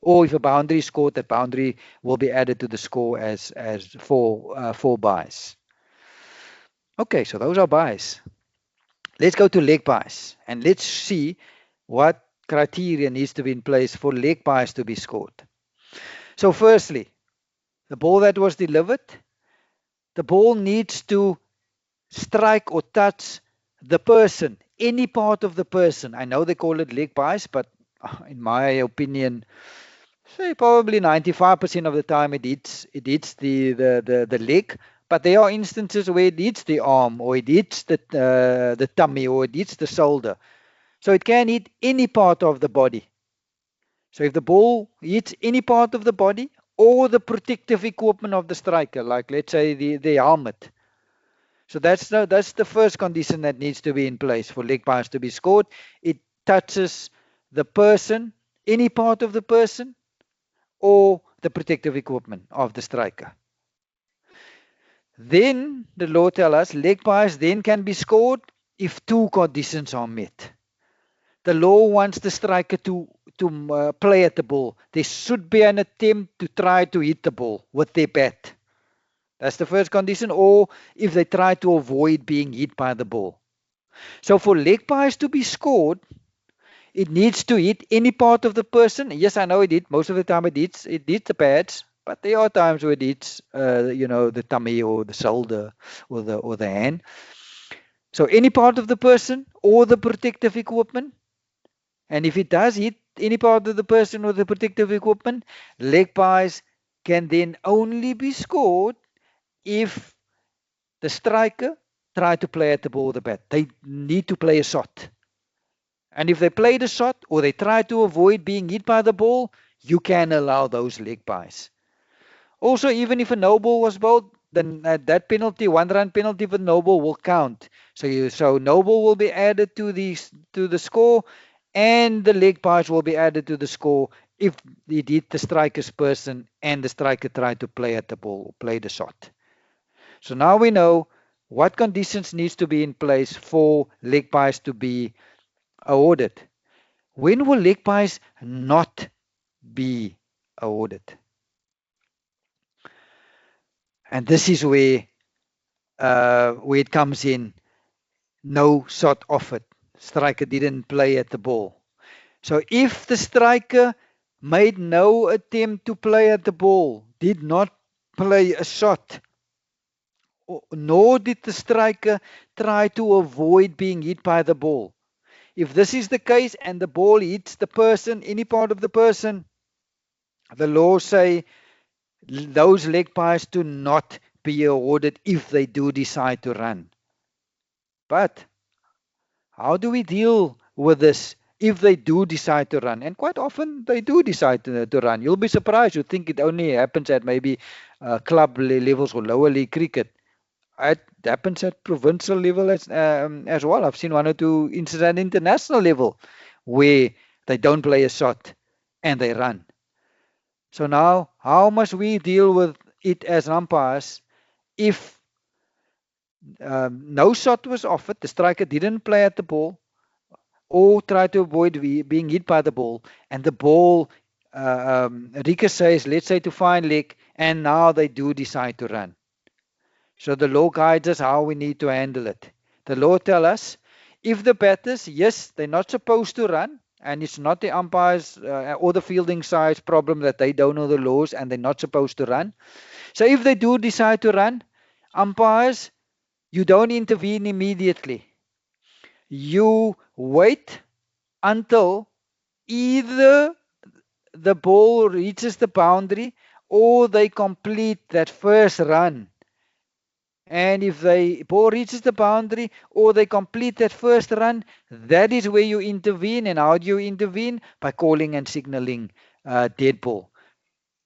Or if a boundary is scored, that boundary will be added to the score as four byes. Okay, so those are byes. Let's go to leg byes and let's see what criteria needs to be in place for leg byes to be scored. So firstly, the ball that was delivered, the ball needs to strike or touch the person, any part of the person. I know they call it leg byes, but in my opinion, say probably 95% of the time it hits the leg. But there are instances where it hits the arm, or it hits the tummy, or it hits the shoulder. So it can hit any part of the body. So if the ball hits any part of the body or the protective equipment of the striker, like let's say the helmet. So that's the first condition that needs to be in place for leg byes to be scored. It touches the person, any part of the person, or the protective equipment of the striker. Then the law tells us leg byes then can be scored if two conditions are met. The law wants the striker to play at the ball. There should be an attempt to try to hit the ball with their bat. That's the first condition, or if they try to avoid being hit by the ball. So for leg byes to be scored, it needs to hit any part of the person. Yes, I know it hits. Most of the time it hits the pads, but there are times where it hits, the tummy or the shoulder or the hand. So any part of the person or the protective equipment. And if it does hit any part of the person or the protective equipment, leg byes can then only be scored if the striker try to play at the ball or the bat. They need to play a shot. And if they play the shot or they try to avoid being hit by the ball, you can allow those leg byes. Also, even if a no ball was bowled, then that penalty, 1 run penalty for no ball will count. So no ball will be added to the score, and the leg byes will be added to the score if it hit the striker's person and the striker tried to play at the ball or play the shot. So now we know what conditions needs to be in place for leg byes to be awarded. When will leg byes not be awarded? And this is where it comes in. No shot offered. Striker didn't play at the ball. So if the striker made no attempt to play at the ball, did not play a shot, nor did the striker try to avoid being hit by the ball. If this is the case and the ball hits the person, any part of the person, the law say those leg byes do not be awarded if they do decide to run. But How do we deal with this if they do decide to run? And quite often they do decide to run. You'll be surprised. You think it only happens at maybe club levels or lower league cricket. It happens at provincial level as well. I've seen one or two incidents at international level where they don't play a shot and they run. So now, how must we deal with it as umpires if no shot was offered, the striker didn't play at the ball, or try to avoid being hit by the ball, and the ball ricochets, let's say, to fine leg, and now they do decide to run? So the law guides us how we need to handle it. The law tells us if the batters, yes, they're not supposed to run, and it's not the umpires or the fielding side's problem that they don't know the laws and they're not supposed to run. So if they do decide to run, umpires, you don't intervene immediately. You wait until either the ball reaches the boundary or they complete that first run. And if the ball reaches the boundary or they complete that first run, that is where you intervene. And how do you intervene? By calling and signaling dead ball.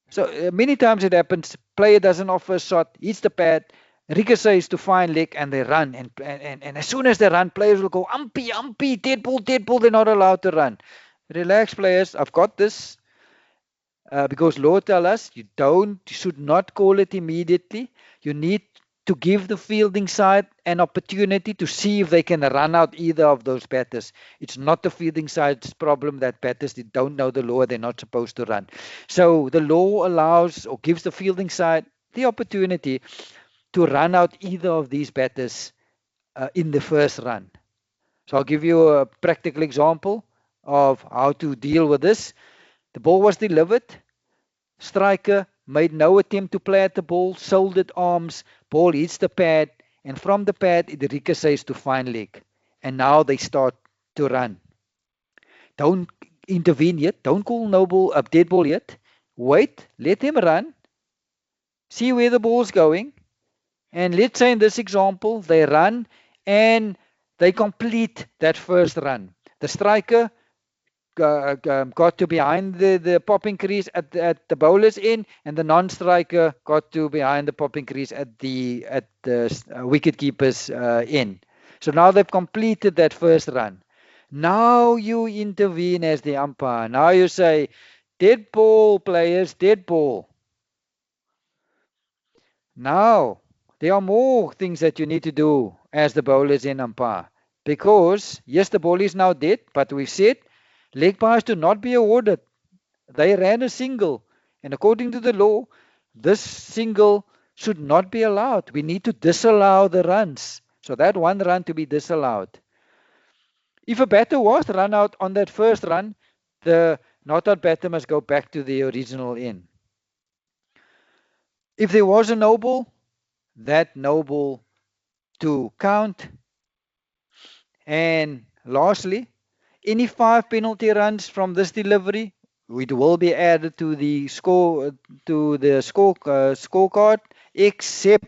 So many times it happens, player doesn't offer a shot, hits the pad, ricochets to fine leg, and they run. And as soon as they run, players will go, umpy, dead ball, they're not allowed to run. Relax, players, I've got this. Because law tells us you should not call it immediately. You need to give the fielding side an opportunity to see if they can run out either of those batters. It's not the fielding side's problem that batters don't know the law, they're not supposed to run. So the law allows or gives the fielding side the opportunity to run out either of these batters in the first run. So I'll give you a practical example of how to deal with this. The ball was delivered. Striker made no attempt to play at the ball, shouldered arms, ball hits the pad, and from the pad it ricochets to fine leg. And now they start to run. Don't intervene yet. Don't call no ball a dead ball yet. Wait, let him run. See where the ball's going. And let's say in this example, they run and they complete that first run. The striker got to behind the popping crease at the bowler's end, and the non-striker got to behind the popping crease at the wicket keeper's end. So now they've completed that first run. Now you intervene as the umpire. Now you say, dead ball, players, dead ball. Now there are more things that you need to do as the bowler's end umpire, because yes, the ball is now dead, but we've said leg byes do not be awarded. They ran a single, and according to the law, this single should not be allowed. We need to disallow the runs. So that one run to be disallowed. If a batter was run out on that first run, the not out batter must go back to the original end. If there was a no ball, that no ball to count. And lastly, any 5 penalty runs from this delivery, it will be added to the scorecard, except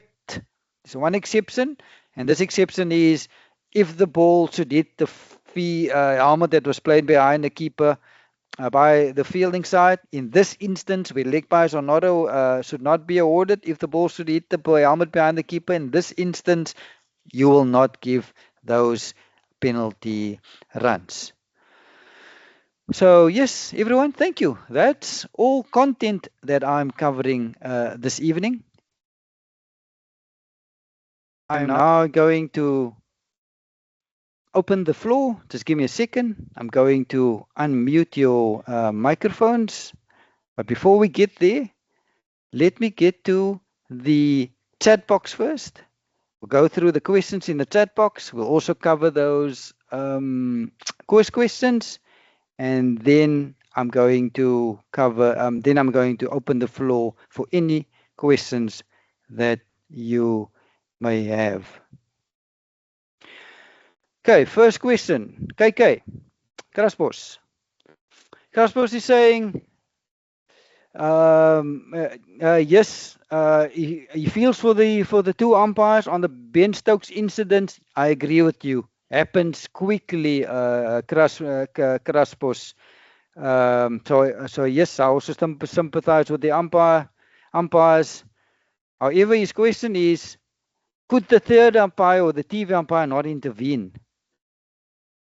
there's one exception, and this exception is if the ball should hit the helmet that was played behind the keeper by the fielding side. In this instance, where leg byes are not should not be awarded, if the ball should hit the helmet behind the keeper, in this instance, you will not give those penalty runs. So yes, everyone, thank you. That's all content that I'm covering this evening. I'm now going to open the floor. Just give me a second. I'm going to unmute your microphones. But before we get there, let me get to the chat box first. We'll go through the questions in the chat box. We'll also cover those quiz questions. And then I'm going to open the floor for any questions that you may have. Okay, first question. KK, Kraspos. Kraspos is saying, yes, he feels for the two umpires on the Ben Stokes incident. I agree with you. happens quickly, Kraspos. So yes, I also sympathize with the umpires. However, his question is, could the third umpire or the TV umpire not intervene?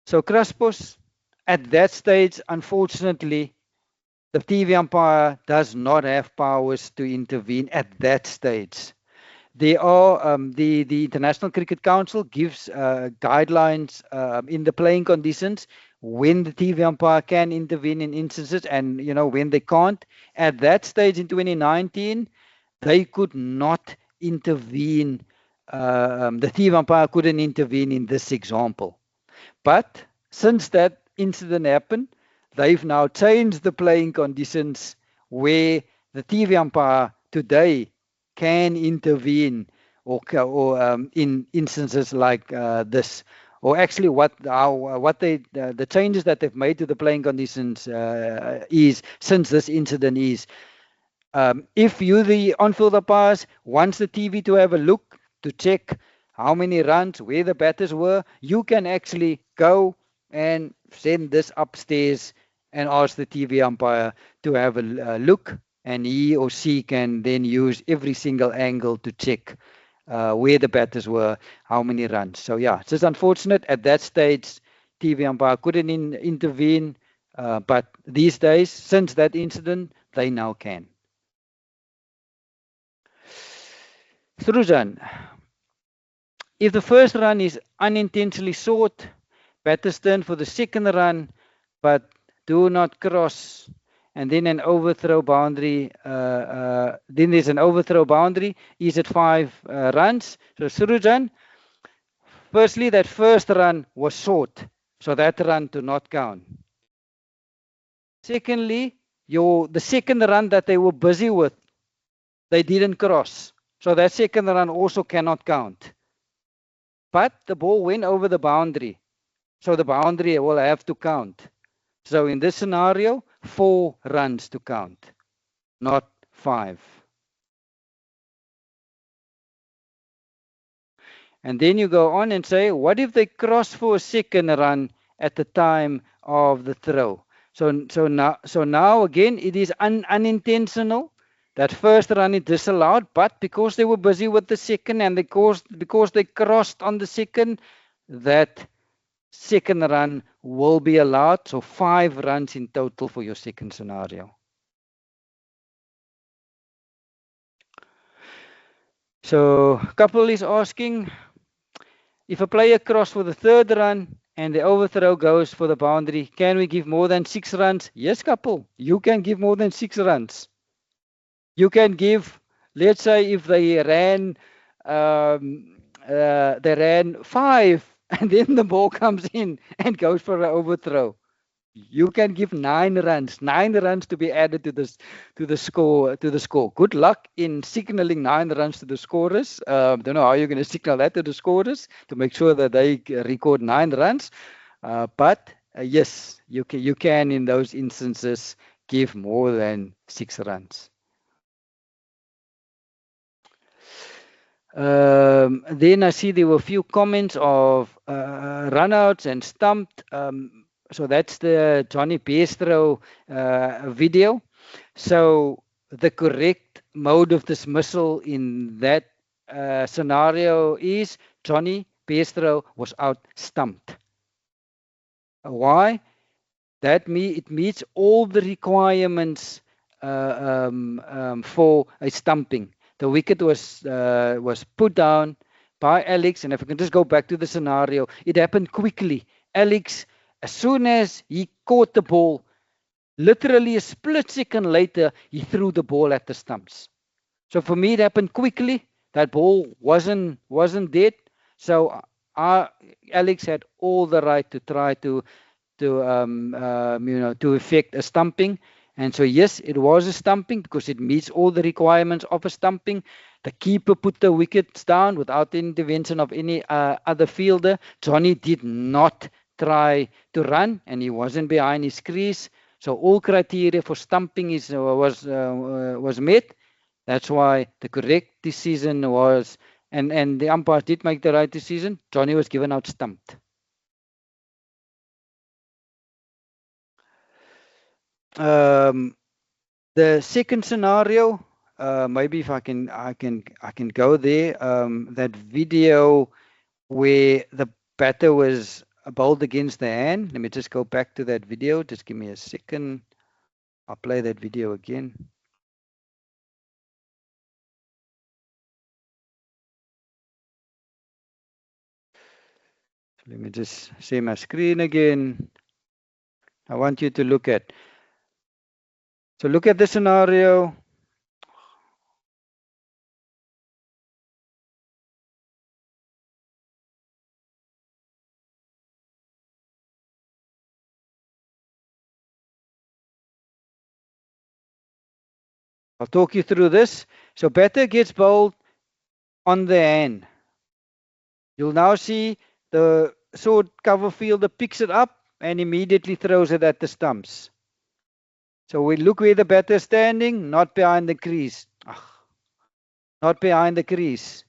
So Kraspos, at that stage, unfortunately, the TV umpire does not have powers to intervene at that stage. There are the International Cricket Council gives guidelines in the playing conditions when the TV umpire can intervene in instances, and when they can't. At that stage in 2019, they could not intervene. The TV umpire couldn't intervene in this example. But since that incident happened, they've now changed the playing conditions where the TV umpire today can intervene or in instances like this. Or actually, the changes that they've made to the playing conditions is since this incident is, if you the on-field umpires wants the TV to have a look to check how many runs, where the batters were, you can actually go and send this upstairs and ask the TV umpire to have a look, and he or she can then use every single angle to check where the batters were, how many runs. So yeah, it's just unfortunate at that stage TV umpire couldn't intervene, but these days, since that incident, they now can. Srujan, if the first run is unintentionally short, batters turn for the second run, but do not cross, and then an overthrow boundary. Then there's an overthrow boundary. Is it 5 runs? So Srujan, firstly, that first run was short, so that run do not count. Secondly, the second run that they were busy with, they didn't cross, so that second run also cannot count. But the ball went over the boundary, so the boundary will have to count. So in this scenario, 4 runs to count, not 5. And then you go on and say, what if they cross for a second run at the time of the throw? So now again, it is unintentional. That first run is disallowed, but because they were busy with the second and because they crossed on the second, that second run will be allowed. So 5 runs in total for your second scenario. So Couple is asking, if a player crosses for the third run and the overthrow goes for the boundary, can we give more than 6 runs? Yes, Couple, you can give more than 6 runs. You can give, let's say, if they ran 5 and then the ball comes in and goes for an overthrow, you can give 9 runs. 9 runs to be added to the score. Good luck in signaling 9 runs to the scorers. Don't know how you're going to signal that to the scorers to make sure that they record 9 runs. But yes, you can in those instances give more than 6 runs. Then I see there were a few comments of runouts and stumped. So that's the Johnny Bairstow video. So the correct mode of dismissal in that scenario is Johnny Bairstow was out stumped. Why? It meets all the requirements for a stumping. The wicket was put down by Alex, and if we can just go back to the scenario, it happened quickly. Alex, as soon as he caught the ball, literally a split second later, he threw the ball at the stumps. So for me, it happened quickly. That ball wasn't dead. So Alex had all the right to try to effect a stumping. And so, yes, it was a stumping because it meets all the requirements of a stumping. The keeper put the wickets down without the intervention of any other fielder. Johnny did not try to run, and he wasn't behind his crease. So all criteria for stumping was met. That's why the correct decision was, and the umpires did make the right decision. Johnny was given out stumped. The second scenario, maybe if I can go there. That video where the batter was bowled against the hand. Let me just go back to that video. Just give me a second. I'll play that video again. Let me just share my screen again. I want you to look at. So look at the scenario. I'll talk you through this. So batter gets bowled on the hand. You'll now see the short cover fielder picks it up and immediately throws it at the stumps. So we look where the batter is standing, not behind the crease. Not behind the crease.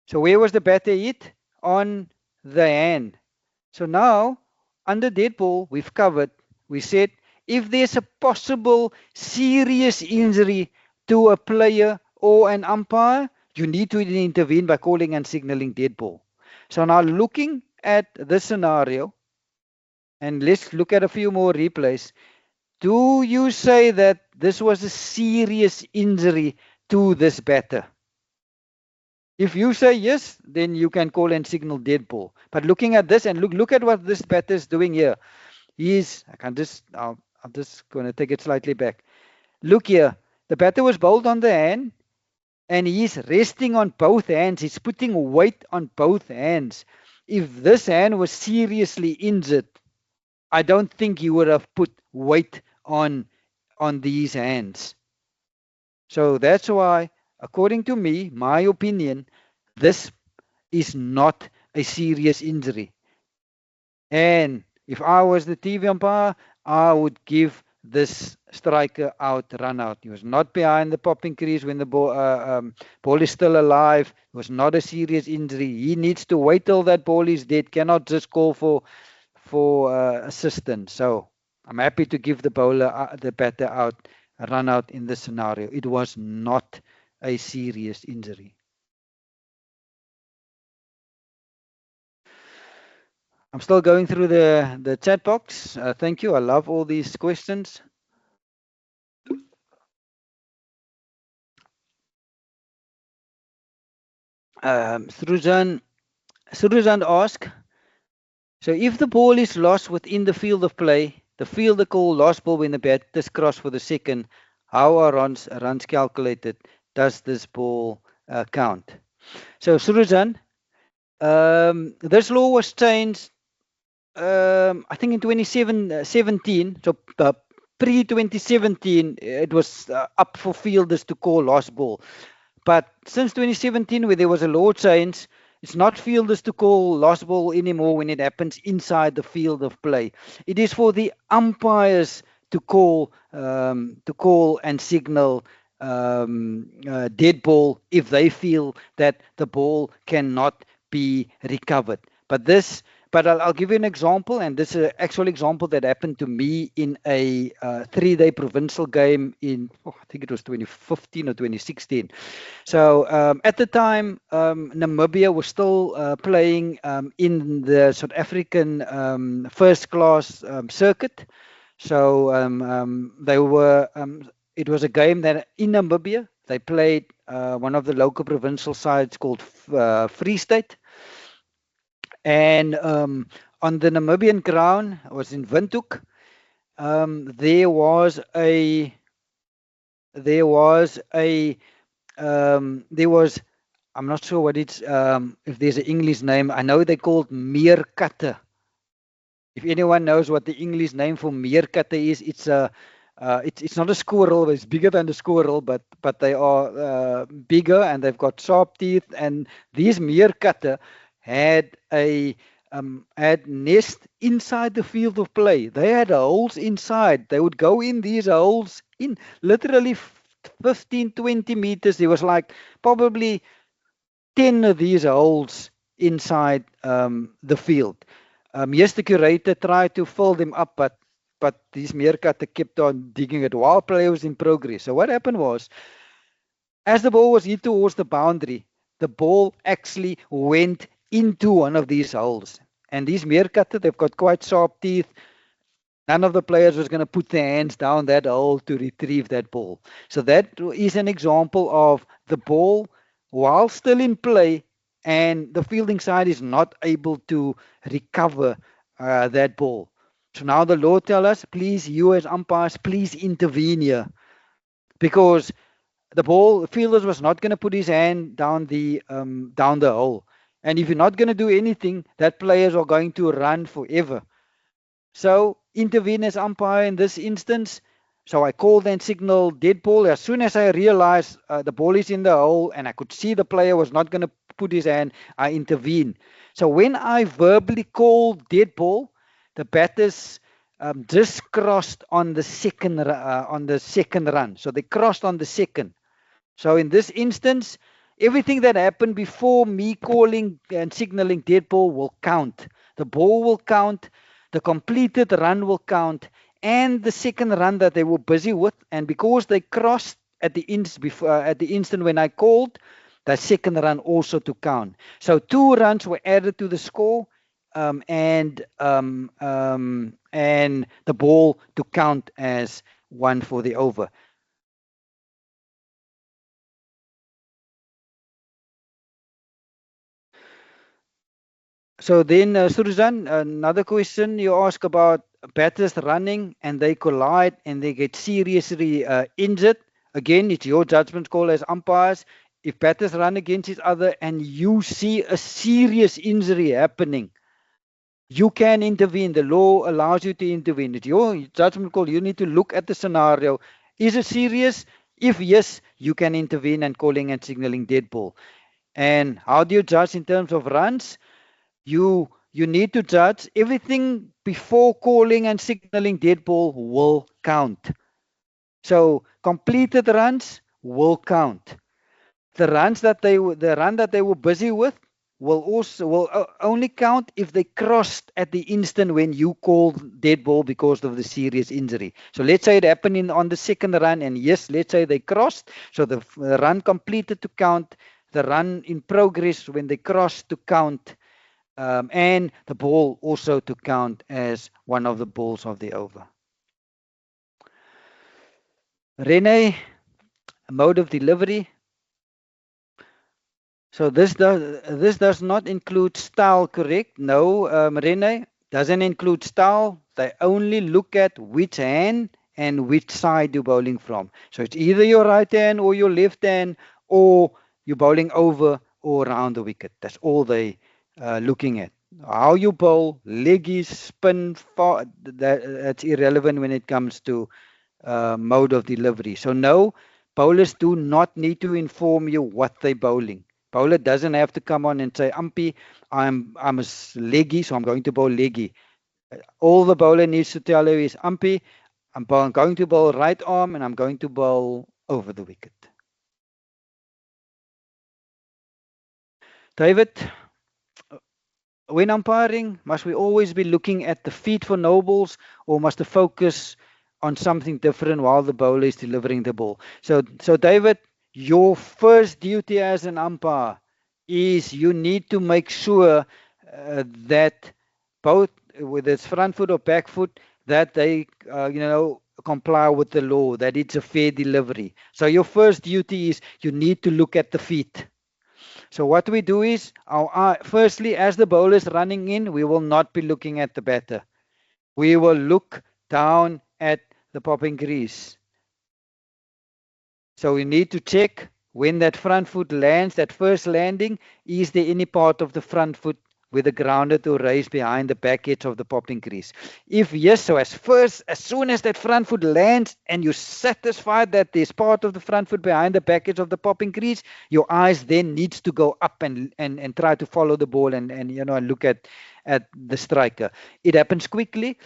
So where was the batter hit? On the hand. So now, under dead ball, we've covered. We said if there's a possible serious injury to a player or an umpire, you need to intervene by calling and signaling dead ball. So now looking at this scenario, and let's look at a few more replays. Do you say that this was a serious injury to this batter? If you say yes, then you can call and signal dead ball. But looking at this and look at what this batter is doing here. I'm just going to take it slightly back. Look here. The batter was bowled on the hand and he's resting on both hands. He's putting weight on both hands. If this hand was seriously injured, I don't think he would have put weight on these hands. So that's why, according to me, my opinion, this is not a serious injury. And if I was the TV umpire, I would give this striker run out. He was not behind the popping crease when the ball is still alive. It was not a serious injury. He needs to wait till that ball is dead. Cannot just call for assistance. So I'm happy to give the bowler, the batter run out in this scenario. It was not a serious injury. I'm still going through the chat box. Thank you. I love all these questions. Srujan asks, so if the ball is lost within the field of play, the fielder call lost ball when the batters cross for the second, how are runs calculated? Does this ball count? So Srujan, this law was changed I think in 2017, so pre-2017, it was up for fielders to call lost ball. But since 2017, where there was a law change, it's not fielders to call lost ball anymore when it happens inside the field of play. It is for the umpires to call and signal dead ball if they feel that the ball cannot be recovered. But I'll give you an example, and this is an actual example that happened to me in a 3-day provincial game in, I think it was 2015 or 2016. So at the time, Namibia was still playing in the South African first class circuit. So they were. It was a game that in Namibia they played one of the local provincial sides called Free State. And on the Namibian ground, it was in Windhoek, there was I'm not sure what it's if there's an English name. I know they called meerkatte. If anyone knows what the English name for meerkatte is, it's not a squirrel. It's bigger than the squirrel, but they are bigger and they've got sharp teeth. And these meerkatte had had nest inside the field of play. They had holes inside. They would go in these holes in literally 15, 20 meters. There was like probably 10 of these holes inside the field. Yes, the curator tried to fill them up, but but these meerkatte kept on digging it while play was in progress. So what happened was, as the ball was hit towards the boundary, the ball actually went into one of these holes. And these meerkatte, they've got quite sharp teeth. None of the players was going to put their hands down that hole to retrieve that ball. So that is an example of the ball, while still in play, and the fielding side is not able to recover that ball. So now the law tell us, please, you as umpires, please intervene here, because the ball fielders was not going to put his hand down the hole. And if you're not going to do anything, that players are going to run forever. So intervene as umpire in this instance. So I called and signaled dead ball. As soon as I realized the ball is in the hole and I could see the player was not going to put his hand, I intervened. So when I verbally called dead ball, the batters just crossed on the second run. So they crossed on the second. So in this instance, everything that happened before me calling and signaling dead ball will count. The ball will count, the completed run will count, and the second run that they were busy with. And because they crossed at the instant when I called, the second run also to count. So 2 runs were added to the score, and the ball to count as 1 for the over. So then, Surzan, another question you ask about batters running and they collide and they get seriously injured. Again, it's your judgment call as umpires. If batters run against each other and you see a serious injury happening, you can intervene. The law allows you to intervene. It's your judgment call. You need to look at the scenario. Is it serious? If yes, you can intervene and calling and signaling dead ball. And how do you judge in terms of runs? You need to judge everything before calling and signaling dead ball will count. So completed runs will count. The run that they were busy with will only count if they crossed at the instant when you called dead ball because of the serious injury. So let's say it happened on the second run, and yes, let's say they crossed. So the run completed to count, the run in progress when they crossed to count. And the ball also to count as one of the balls of the over. Rene, mode of delivery. So this does not include style, correct? No, Rene, doesn't include style. They only look at which hand and which side you're bowling from. So it's either your right hand or your left hand, or you're bowling over or around the wicket. That's all they looking at. How you bowl, leggies, spin, that's irrelevant when it comes to mode of delivery. So no, bowlers do not need to inform you what they're bowling. Bowler doesn't have to come on and say, Umpy, I'm a leggy, so I'm going to bowl leggy. All the bowler needs to tell you is, Umpy, I'm going to bowl right arm and I'm going to bowl over the wicket. David, when umpiring, must we always be looking at the feet for no balls, or must the focus on something different while the bowler is delivering the ball? So David, your first duty as an umpire is you need to make sure that both, whether it's front foot or back foot, that they comply with the law, that it's a fair delivery. So your first duty is you need to look at the feet. So what we do is, firstly, as the bowler is running in, we will not be looking at the batter. We will look down at the popping crease. So we need to check when that front foot lands, that first landing, is there any part of the front foot with the grounded or raised behind the back edge of the popping crease? If yes, so as soon as that front foot lands and you're satisfied that there's part of the front foot behind the back edge of the popping crease, your eyes then needs to go up and try to follow the ball and look at the striker. It happens quickly.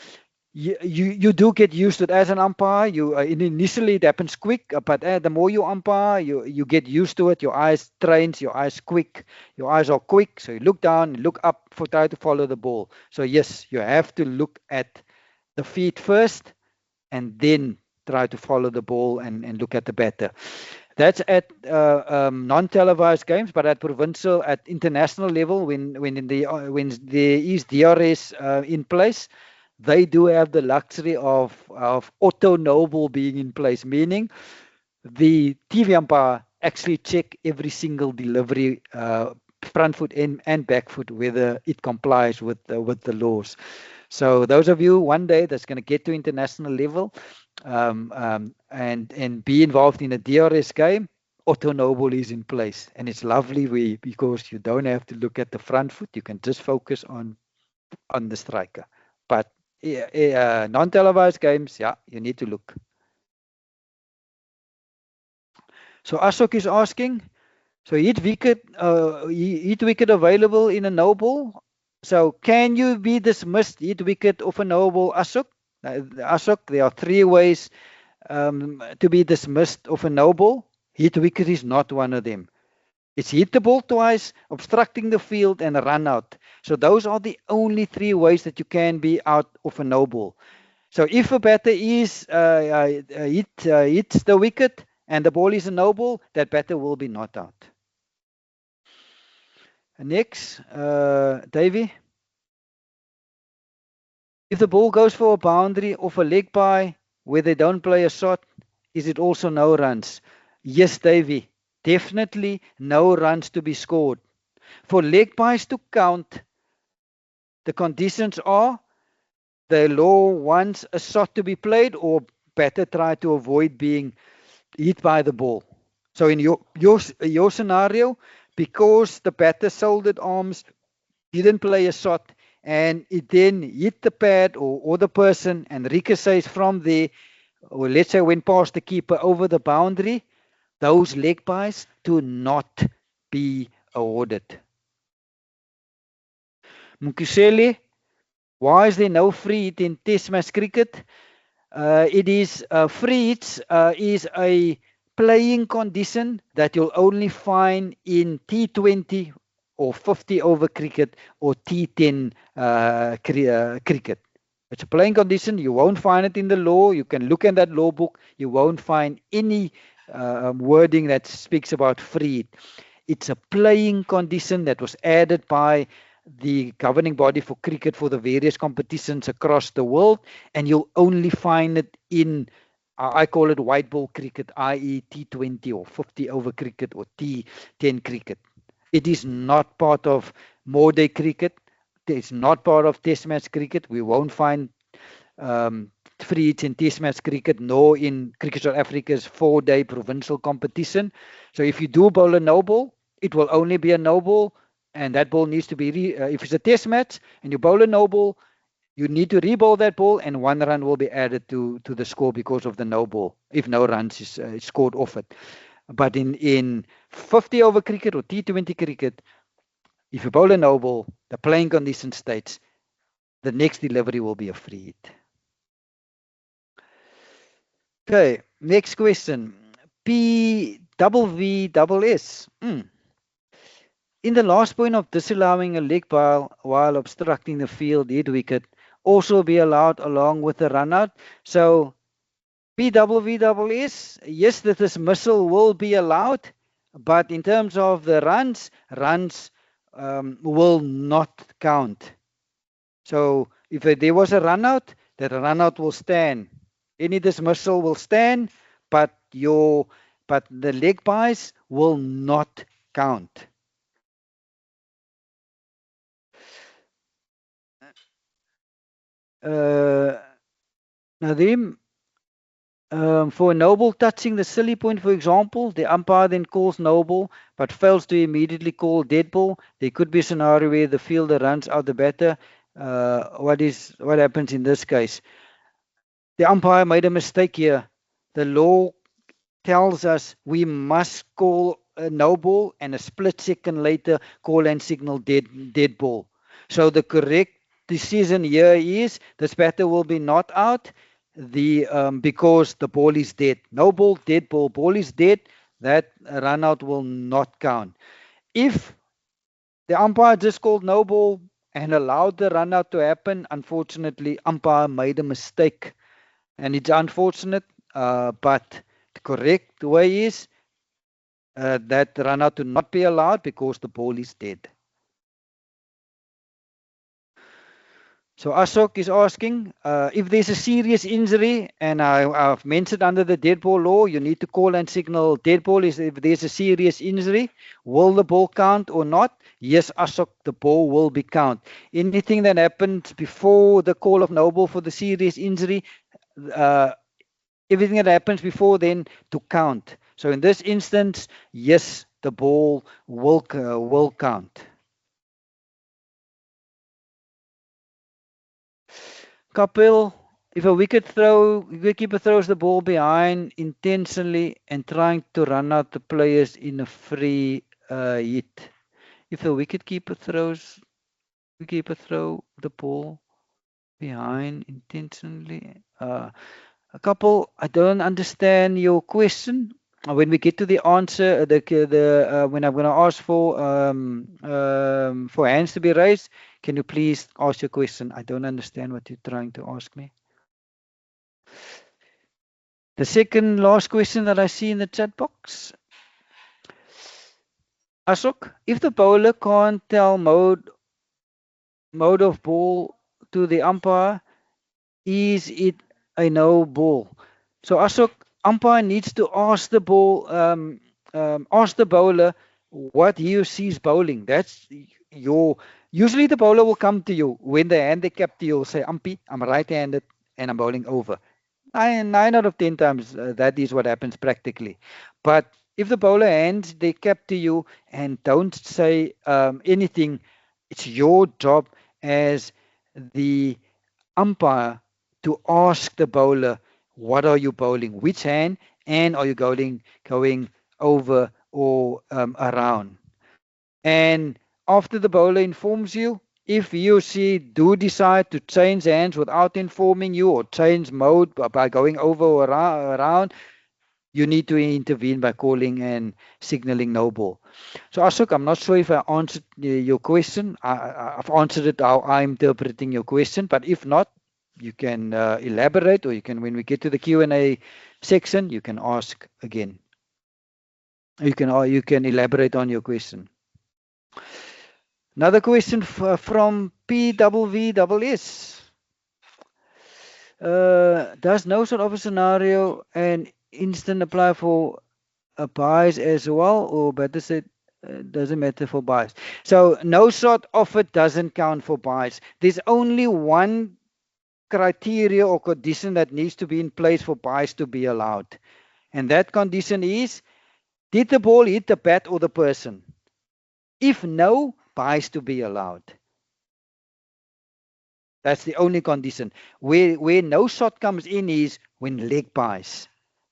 You do get used to it as an umpire. Initially it happens quick, but the more you umpire, you get used to it. Your eyes trains, your eyes are quick. So you look down, look up try to follow the ball. So yes, you have to look at the feet first and then try to follow the ball and look at the batter. That's at non-televised games, but at provincial, at international level, when there is DRS in place, they do have the luxury of auto noble being in place, meaning the TV umpire actually check every single delivery, front foot and back foot, whether it complies with the laws. So those of you one day that's going to get to international level and be involved in a DRS game, auto noble is in place, and it's lovely because you don't have to look at the front foot. You can just focus on the striker. But non-televised games, yeah, you need to look. So Ashok is asking, so hit wicket available in a no ball. So can you be dismissed hit wicket of a no ball, Ashok? Ashok, there are 3 ways to be dismissed of a no ball. Hit wicket is not one of them. It's hit the ball twice, obstructing the field, and a run out. So those are the only 3 ways that you can be out of a no ball. So if a batter is hits the wicket and the ball is a no ball, that batter will be not out. Next, Davey. If the ball goes for a boundary off a leg by where they don't play a shot, is it also no runs? Yes, Davey. Definitely no runs to be scored. For leg byes to count, the conditions are the law wants a shot to be played or batter try to avoid being hit by the ball. So in your scenario, because the batter shouldered arms, didn't play a shot, and it then hit the pad or the person and ricochets from there, or let's say went past the keeper over the boundary, those leg byes do not be awarded. Mukusele, why is there no free hit in Test match cricket? It is free hits is a playing condition that you'll only find in T20 or 50 over cricket or T10 cricket. It's a playing condition. You won't find it in the law. You can look in that law book. You won't find any wording that speaks about free hit. It's a playing condition that was added by the governing body for cricket for the various competitions across the world, and you'll only find it in, I call it white ball cricket, i.e. T20 or 50 over cricket or T10 cricket. It is not part of more-day cricket. It's not part of Test match cricket. We won't find free hits in Test match cricket, nor in Cricket South Africa's 4-day provincial competition. So if you do bowl a no ball, it will only be a no ball, and that ball needs to be, if it's a Test match and you bowl a no ball, you need to re-bowl that ball, and 1 run will be added to the score because of the no ball, if no runs is scored off it. But in 50 over cricket or T20 cricket, if you bowl a no ball, the playing condition states the next delivery will be a free hit. Okay, next question. PVVS. In the last point of disallowing a leg ball while obstructing the field, hit wicket also be allowed along with the run out. So PVVS, yes, the dismissal will be allowed, but in terms of the runs will not count. So if there was a run out, that run out will stand. Any dismissal will stand, but the leg byes will not count. Nadeem, for a no ball touching the silly point, for example, the umpire then calls no ball but fails to immediately call dead ball. There could be a scenario where the fielder runs out the batter. What happens in this case? The umpire made a mistake here. The law tells us we must call a no ball and a split second later call and signal dead ball. So the correct decision here is this batter will be not out because the ball is dead. No ball, dead ball. Ball is dead. That run out will not count. If the umpire just called no ball and allowed the run out to happen. Unfortunately, umpire made a mistake, and it's unfortunate, but the correct way is that run out to not be allowed because the ball is dead. So Ashok is asking if there's a serious injury, and I've mentioned under the dead ball law, you need to call and signal dead ball is if there's a serious injury. Will the ball count or not? Yes, Ashok, the ball will be count. Anything that happened before the call of no ball for the serious injury, everything that happens before then to count. So in this instance, yes, the ball will count. Kapil, if a wicketkeeper throws the ball behind intentionally and trying to run out the players in a free hit. If the wicketkeeper throw the ball behind intentionally. A couple, I don't understand your question. When we get to the answer, when I'm going to ask for hands to be raised, can you please ask your question? I don't understand what you're trying to ask me. The second last question that I see in the chat box. Ashok, if the bowler can't tell mode of ball to the umpire, is it a no ball? So Ashok, umpire needs to ask the bowler what he or she is bowling. That's usually the bowler will come to you when they hand the cap to you, will say, Umpy, I'm right-handed and I'm bowling over. 9 out of 10 times that is what happens practically. But if the bowler hands the cap to you and don't say anything, it's your job as the umpire to ask the bowler, what are you bowling, which hand, and are you going over or around. And after the bowler informs you, if he or she do decide to change hands without informing you or change mode by going over or around, you need to intervene by calling and signaling no ball. So Ashok, I'm not sure if I answered your question. I've answered it how I'm interpreting your question, but if not, you can elaborate, or you can, when we get to the Q&A section, you can ask again. You can elaborate on your question. Another question from PWVSS. Does no sort of a scenario and instant apply for a bias as well, or better said, doesn't matter for bias? So no shot offer doesn't count for bias. There's only one criteria or condition that needs to be in place for bias to be allowed, and that condition is, did the ball hit the bat or the person? If no, bias to be allowed. That's the only condition. Where no shot comes in is when leg bias.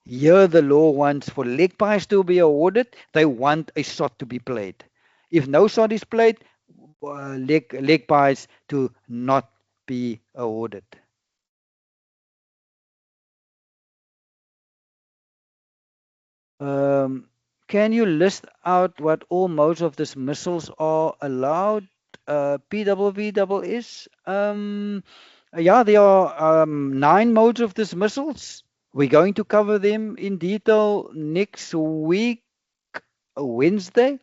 Here the law wants for leg bias to be awarded, they want a shot to be played. If no shot is played, leg bias to not be awarded. Can you list out what all modes of dismissals are allowed? PWVSS. Yeah, there are 9 modes of dismissals. We're going to cover them in detail next week, Wednesday.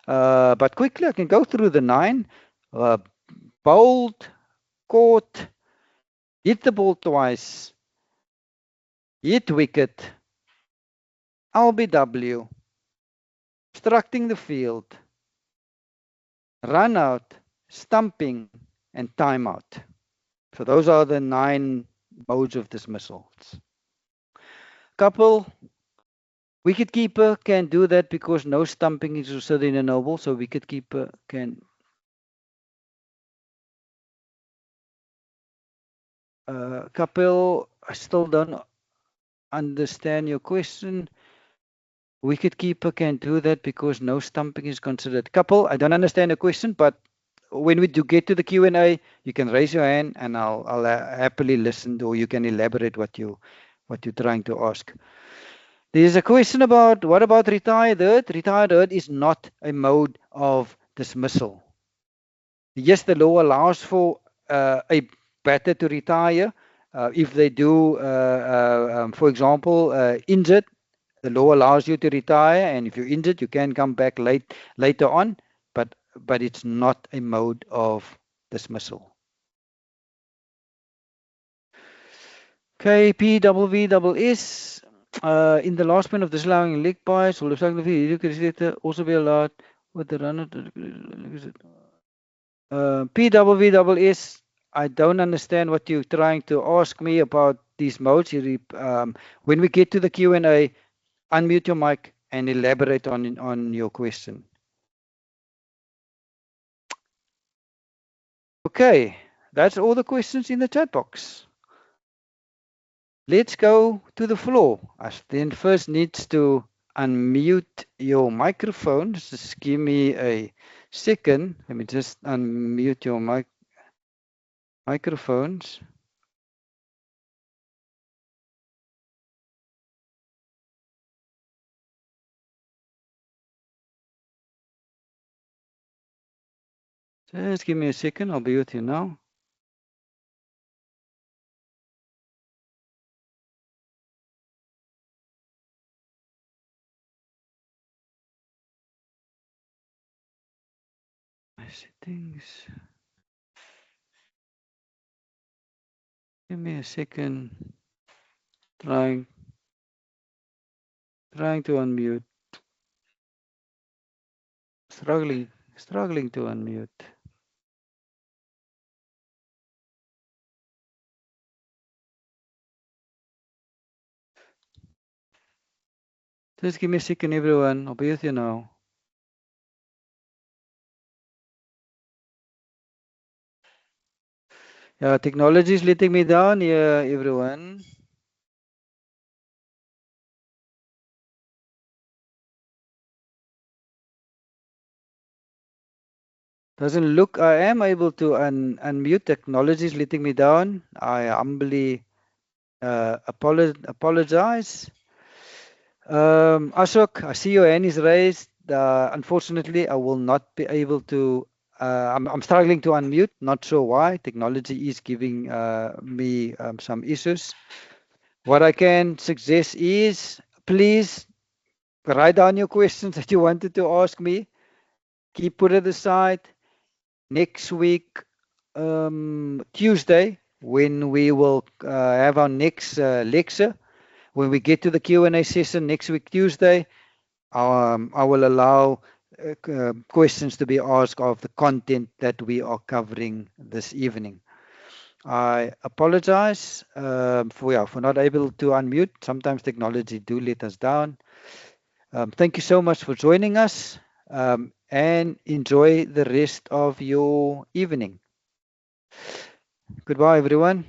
But quickly, I can go through the 9. Bowled, caught, hit the ball twice, hit wicket, LBW, obstructing the field, run out, stumping, and timeout. So those are the 9 modes of dismissals. Couple, wicketkeeper can do that because no stumping is considered in a no ball, so wicketkeeper can. Kapil, I still don't understand your question. Wicketkeeper can do that because no stumping is considered. Kapil, I don't understand the question, but when we do get to the Q&A, you can raise your hand and I'll happily listen, or you can elaborate what you're trying to ask. There's a question about what about retired hurt? Retired hurt is not a mode of dismissal. Yes, the law allows for a batter to retire if they do, for example, injured. The law allows you to retire, and if you're injured, you can come back later on, but it's not a mode of dismissal. Okay, PWWS. In the last point of disallowing leg bias, will the also be allowed with the runner? PWWS. I don't understand what you're trying to ask me about these modes. When we get to the Q&A, unmute your mic and elaborate on your question. Okay, that's all the questions in the chat box. Let's go to the floor. Then first needs to unmute your microphone. Just give me a second. Let me just unmute your microphones. Just give me a second. I'll be with you now. My settings. Give me a second. Trying to unmute. Struggling to unmute. Just give me a second, everyone. I'll be with you now. Yeah, technology is letting me down here, everyone. Doesn't look I am able to unmute. Technology is letting me down. I humbly apologize. Ashok, I see your hand is raised. Unfortunately, I will not be able to. I'm struggling to unmute. Not sure why. Technology is giving me some issues. What I can suggest is, please write down your questions that you wanted to ask me. Put it aside. Next week, Tuesday, when we will have our next lecture, when we get to the Q&A session next week, Tuesday, I will allow questions to be asked of the content that we are covering this evening. I apologize for not able to unmute. Sometimes technology do let us down. Thank you so much for joining us, and enjoy the rest of your evening. Goodbye, everyone.